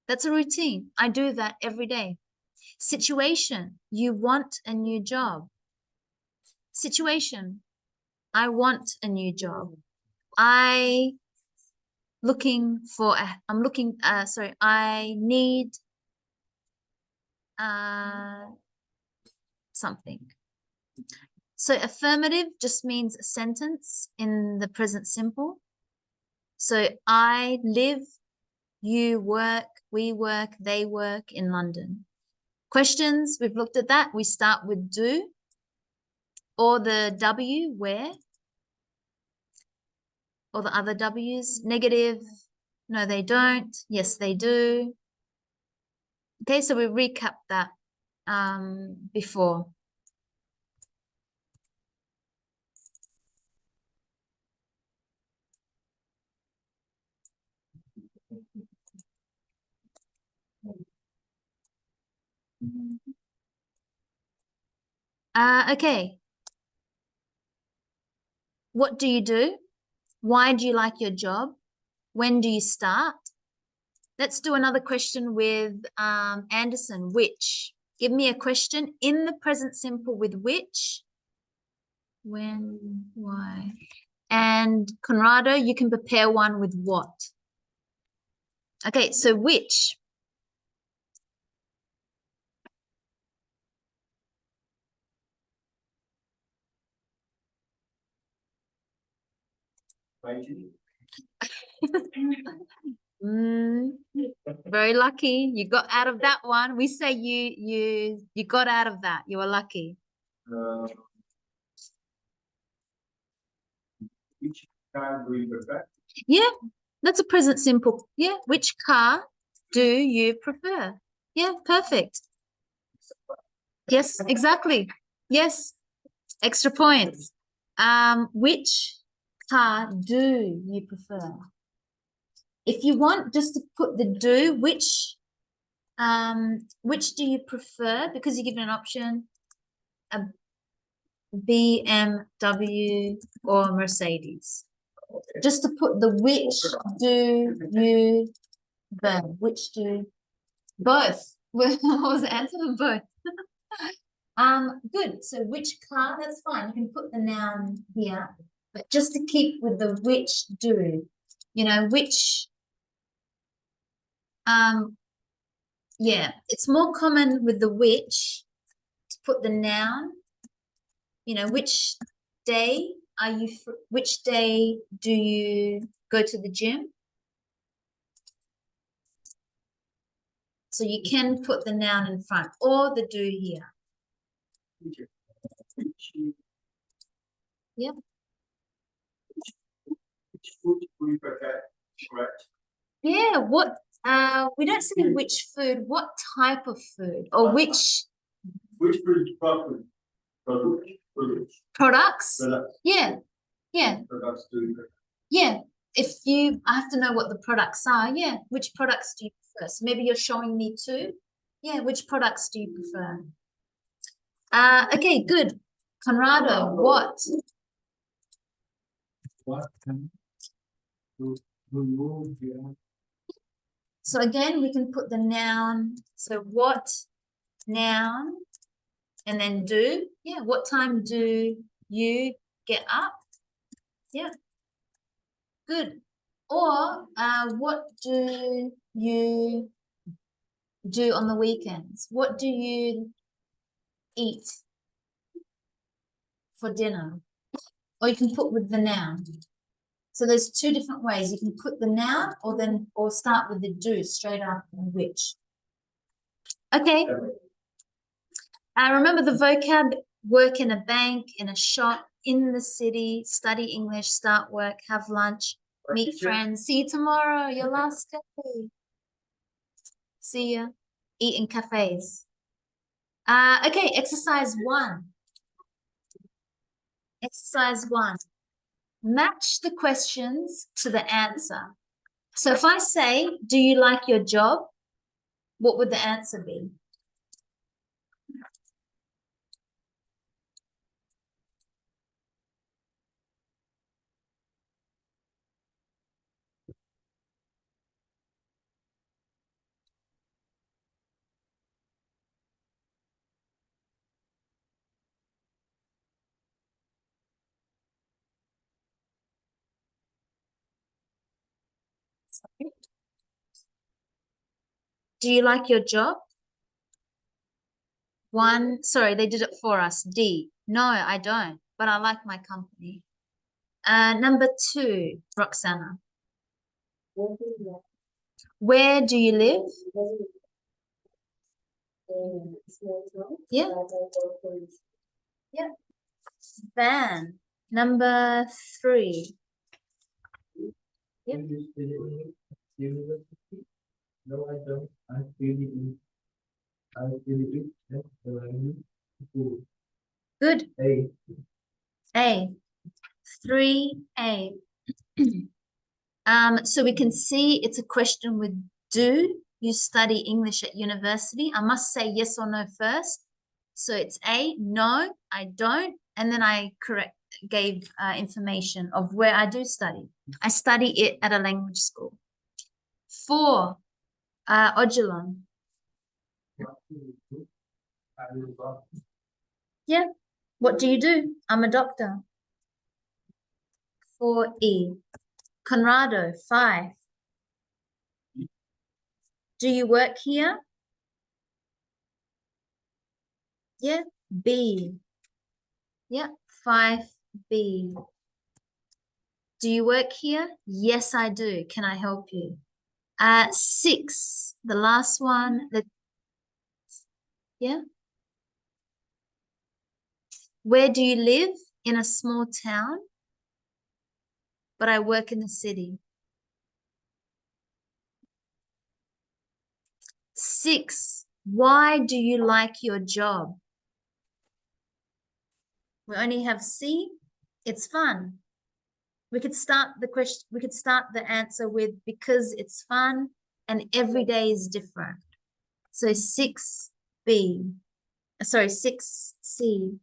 That's a routine. I do that every day. Situation, you want a new job. Situation, I want a new job. I need something. So affirmative just means a sentence in the present simple. So I live, you work, we work, they work in London. Questions, we've looked at that. We start with do or the W, where, or the other W's. Negative, no, they don't. Yes, they do. Okay, so we recapped that before. Okay. What do you do? Why do you like your job? When do you start? Let's do another question with Anderson. Which? Give me a question in the present simple with which. When, why. And Conrado, you can prepare one with what. Okay, so which? Very lucky. You got out of that one. We say you got out of that. You were lucky. Which car do you prefer? Yeah, that's a present simple. Yeah, which car do you prefer? Yeah, perfect. Yes, exactly. Yes, extra points. Which car do you prefer? If you want just to put the do, which do you prefer? Because you give an option, a BMW or Mercedes. Just to put the which do you prefer? Which do both? What was the answer for both? Good. So which car? That's fine. You can put the noun here, but just to keep with the which do, you know, which. Yeah, it's more common with the which to put the noun. You know, which day are you? Which day do you go to the gym? So you can put the noun in front or the do here. Yep. Which food do you prefer? Correct. Yeah, what we don't say which food, what type of food or which food properly? Products. products? Yeah, yeah, Products do you prefer? yeah. If I have to know what the products are, yeah. Which products do you prefer? So maybe you're showing me two. Yeah, which products do you prefer? Okay, good. Conrado, what? What can do you have? So again, we can put the noun. So what noun and then do. Yeah, what time do you get up? Yeah, good. Or what do you do on the weekends? What do you eat for dinner? Or you can put with the noun. So there's two different ways. You can put the noun or start with the do straight after which. Okay. Remember the vocab: work in a bank, in a shop, in the city, study English, start work, have lunch, meet friends, see you tomorrow, your last day. See ya. Eat in cafes. Okay, exercise 1. Exercise 1. Match the questions to the answer. So if I say, do you like your job? What would the answer be? Do you like your job? 1, sorry, they did it for us. D, no, I don't, but I like my company. Number 2, Roxana. Where do you live? Yeah. Yeah. Van. Number 3. Yep. No, I don't. I feel it. Good. A. A. 3A. So we can see it's a question with do you study English at university? I must say yes or no first. So it's A, no, I don't. And then I gave information of where I do study. I study it at a language school. 4, Odilon. Yeah. What do you do? I'm a doctor. 4E. Conrado, 5. Do you work here? Yeah. B. Yeah. 5B. Do you work here? Yes, I do. Can I help you? 6, the last one. Yeah. Where do you live? In a small town, but I work in the city. 6, why do you like your job? We only have C. It's fun. We could start the question, we could start the answer with because it's fun and every day is different. So 6B, sorry, 6C.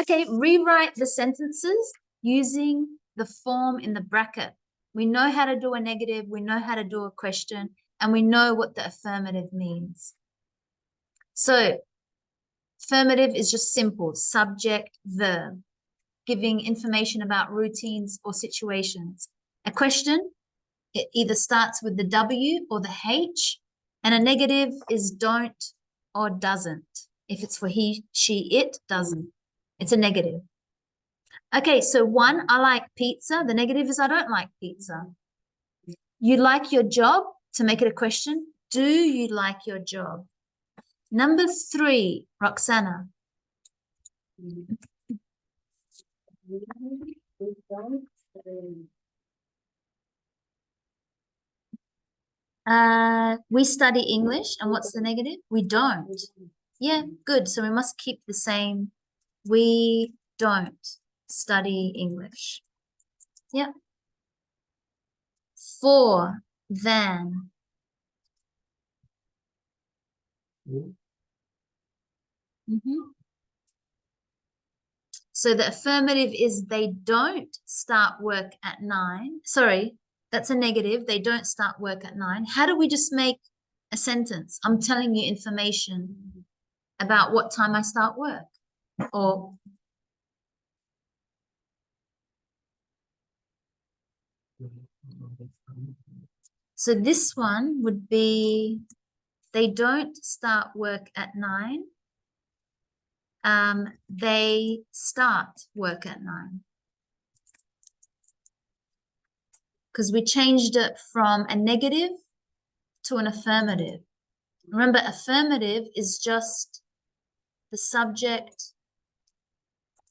Okay, rewrite the sentences using the form in the bracket. We know how to do a negative, we know how to do a question, and we know what the affirmative means. So affirmative is just simple, subject, verb, giving information about routines or situations. A question, it either starts with the W or the H, and a negative is don't or doesn't. If it's for he, she, it, doesn't. It's a negative. Okay, so 1, I like pizza. The negative is I don't like pizza. You like your job? To make it a question, do you like your job? Number 3, Roxana. We study English, and what's the negative? We don't. Yeah, good. So we must keep the same. We don't study English. Yeah. 4, then. So the affirmative is they don't start work at 9. Sorry, that's a negative. They don't start work at 9. How do we just make a sentence? I'm telling you information about what time I start work. Or so this one would be they don't start work at 9. They start work at 9. Because we changed it from a negative to an affirmative. Remember, affirmative is just the subject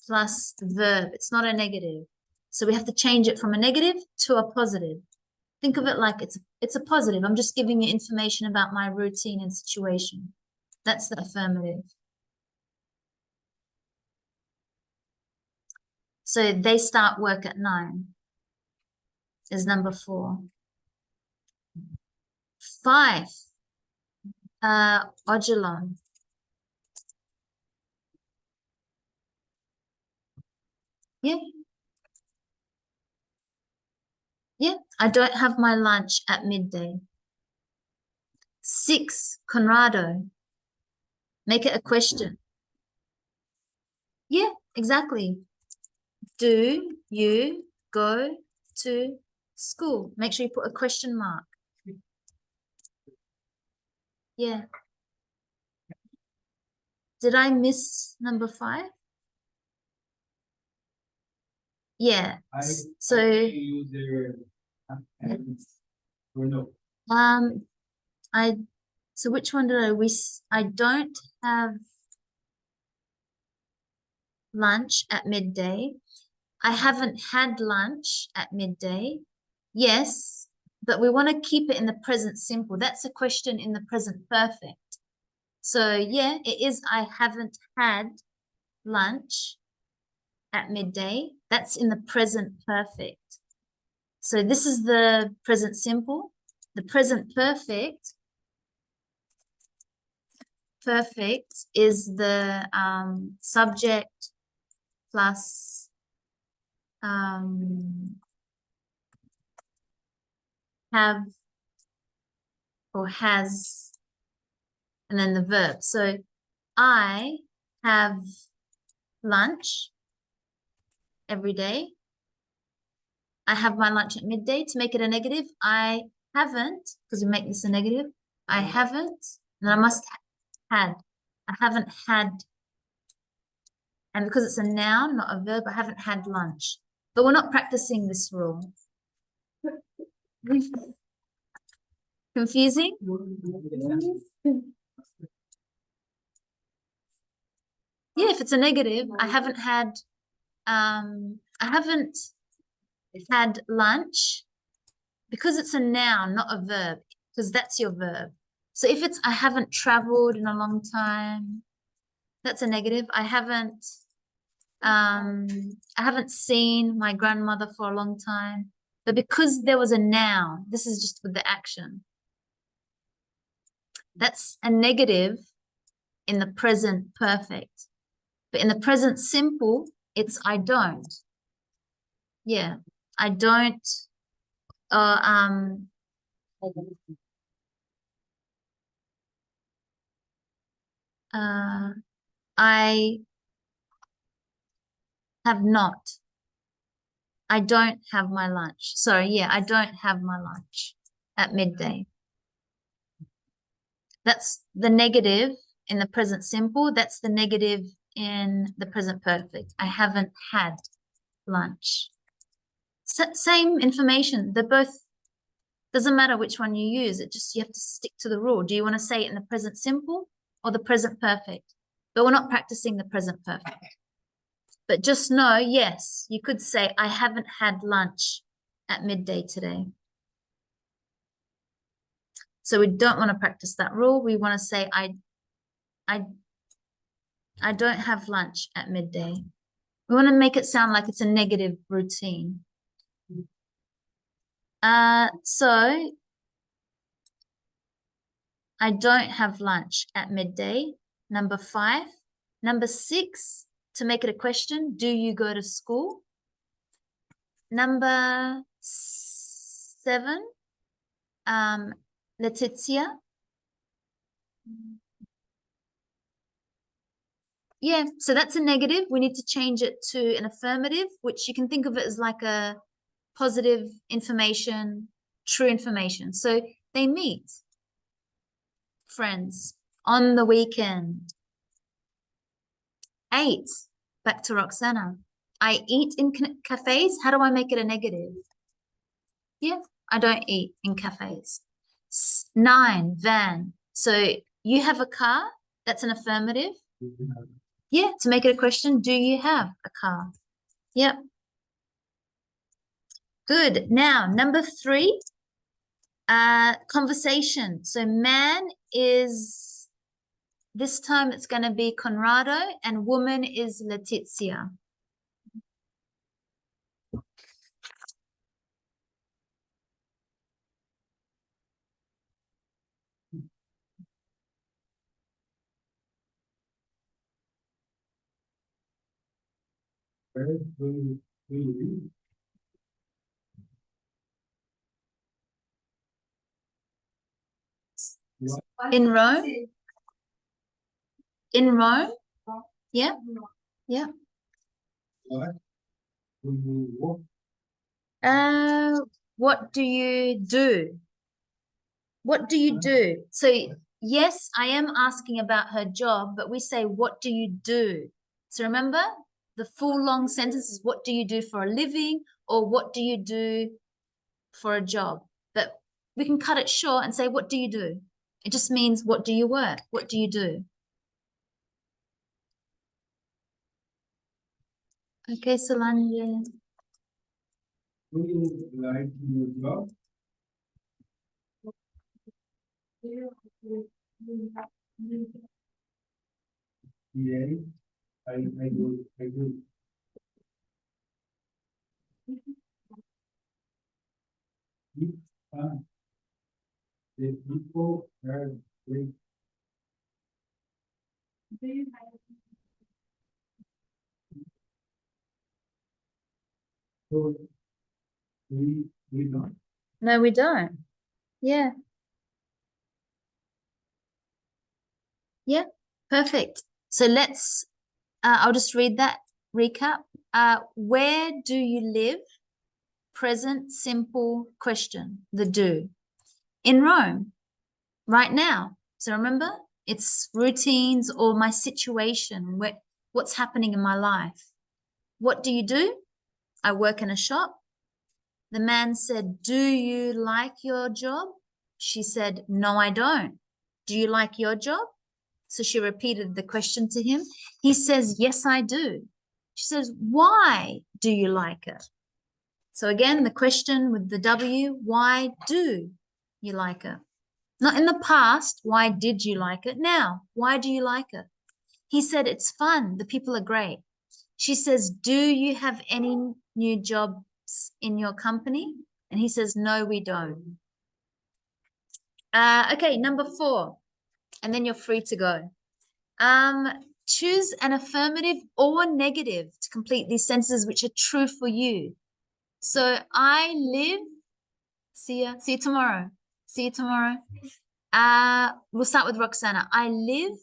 plus the verb. It's not a negative. So we have to change it from a negative to a positive. Think of it like it's a positive. I'm just giving you information about my routine and situation. That's the affirmative. So they start work at 9 is number 4. 5, Odilon. Yeah. Yeah, I don't have my lunch at midday. 6, Conrado. Make it a question. Yeah, exactly. Do you go to school? Make sure you put a question mark. Yeah. Did I miss number 5? Yeah. So so which one did I miss? I don't have lunch at midday. I haven't had lunch at midday. Yes, but we want to keep it in the present simple. That's a question in the present perfect. So yeah, it is I haven't had lunch at midday. That's in the present perfect. So this is the present simple. The present perfect is the subject plus have or has, and then the verb. So I have lunch every day. I have my lunch at midday. To make it a negative, I haven't, because we make this a negative, I haven't, and I must had. I haven't had, and because it's a noun, not a verb, I haven't had lunch. But we're not practicing this rule. Confusing? Yeah, if it's a negative, I haven't had lunch, because it's a noun, not a verb, because that's your verb. So if it's I haven't traveled in a long time, that's a negative. I haven't seen my grandmother for a long time. But because there was a noun, this is just with the action. That's a negative in the present perfect. But in the present simple, it's I don't. Yeah, I don't. I have not. I don't have my lunch. Sorry, yeah, I don't have my lunch at midday. That's the negative in the present simple. That's the negative in the present perfect. I haven't had lunch. Same information. They're both, doesn't matter which one you use. It just, you have to stick to the rule. Do you want to say it in the present simple or the present perfect? But we're not practicing the present perfect. But just know, yes, you could say, I haven't had lunch at midday today. So we don't want to practice that rule. We want to say, I don't have lunch at midday. We want to make it sound like it's a negative routine. So I don't have lunch at midday. Number 5. Number 6, to make it a question, do you go to school? Number 7, Letizia. Yeah, so that's a negative. We need to change it to an affirmative, which you can think of it as like a positive information, true information. So they meet friends on the weekend. 8, back to Roxana. I eat in cafes. How do I make it a negative? Yeah, I don't eat in cafes. 9, van. So you have a car. That's an affirmative. Yeah, to make it a question, do you have a car? Yep. Good. Now, number 3, conversation. So man is, this time it's going to be Conrado, and woman is Letizia. In Rome? In Rome? Yeah. Yeah. What do you do? What do you do? So yes, I am asking about her job, but we say, what do you do? So remember, the full long sentence is, what do you do for a living, or what do you do for a job? But we can cut it short and say, what do you do? It just means, what do you work? What do you do? Okay, Solange. Like your job? Yeah, I do. The people are great. So we don't. No, we don't. Yeah. Yeah, perfect. So let's, I'll just read that recap. Where do you live? Present simple question, the do. In Rome, right now. So remember, it's routines or my situation, what's happening in my life. What do you do? I work in a shop. The man said, do you like your job? She said, no, I don't. Do you like your job? So she repeated the question to him. He says, yes, I do. She says, why do you like it? So again, the question with the W, why do you like it? Not in the past, why did you like it? Now, why do you like it? He said, it's fun. The people are great. She says, do you have any new jobs in your company? And he says, no, we don't. Okay, number 4. And then you're free to go. Choose an affirmative or negative to complete these sentences which are true for you. So I live, see you tomorrow. See you tomorrow. We'll start with Roxana. I live.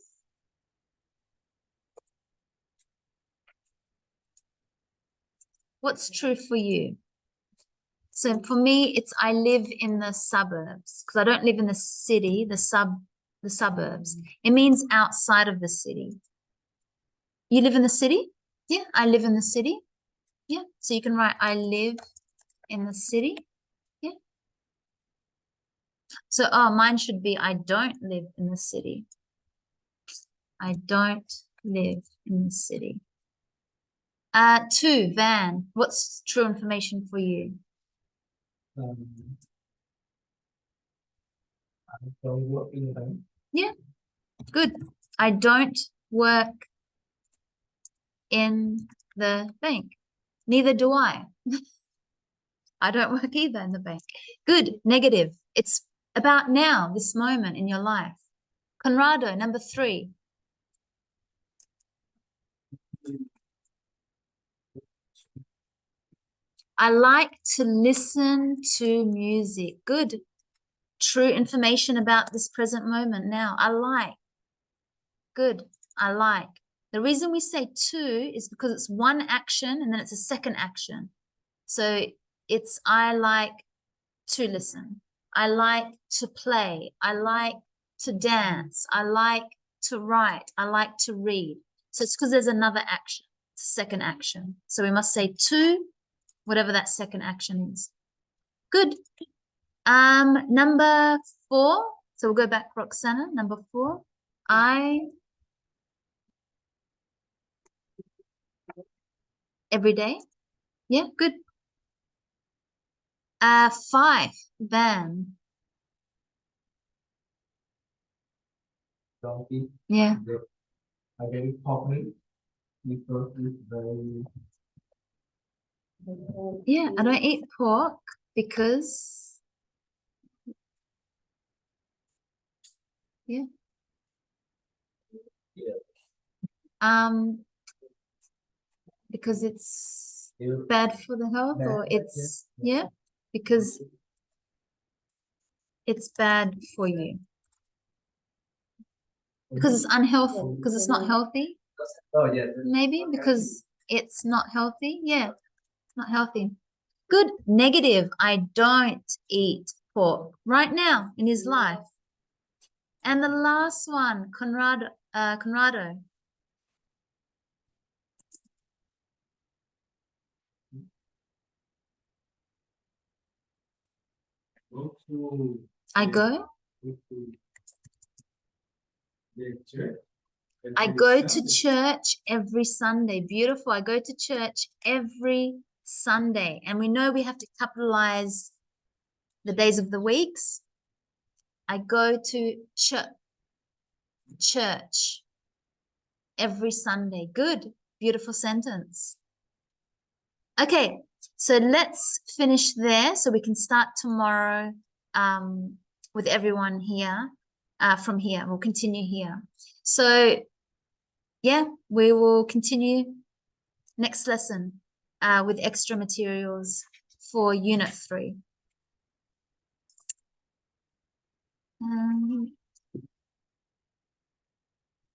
What's true for you? So for me, it's I live in the suburbs because I don't live in the city, the suburbs. It means outside of the city. You live in the city? Yeah, I live in the city. Yeah, so you can write I live in the city. Yeah. So, mine should be I don't live in the city. I don't live in the city. 2, Van. What's true information for you? I don't work in the bank. Yeah, good. I don't work in the bank. Neither do I. I don't work either in the bank. Good. Negative. It's about now, this moment in your life. Conrado, number 3. I like to listen to music. Good. True information about this present moment now. I like. Good. I like. The reason we say to is because it's one action and then it's a second action. So it's I like to listen. I like to play. I like to dance. I like to write. I like to read. So it's because there's another action. It's a second action. So we must say to whatever that second action is. Good. Number 4. So we'll go back, Roxana. Number 4. Every day. Yeah, good. 5, Van. Donkey. Yeah. I very popular because it's very. Yeah, I don't eat pork because yeah. Because it's bad for the health, or it's yeah, because it's bad for you. Because it's unhealthy, because it's not healthy. Oh yeah. Maybe because it's not healthy. Yeah, it's not healthy. Good. Negative. I don't eat pork right now in his life. And the last one, Conrado. Go to. I go. The church. I go to church every Sunday. Beautiful. I go to church every Sunday. And we know we have to capitalize the days of the weeks. I go to church every Sunday. Good. Beautiful sentence. Okay. So let's finish there so we can start tomorrow with everyone here from here. We'll continue here. So yeah, we will continue next lesson with extra materials for Unit 3.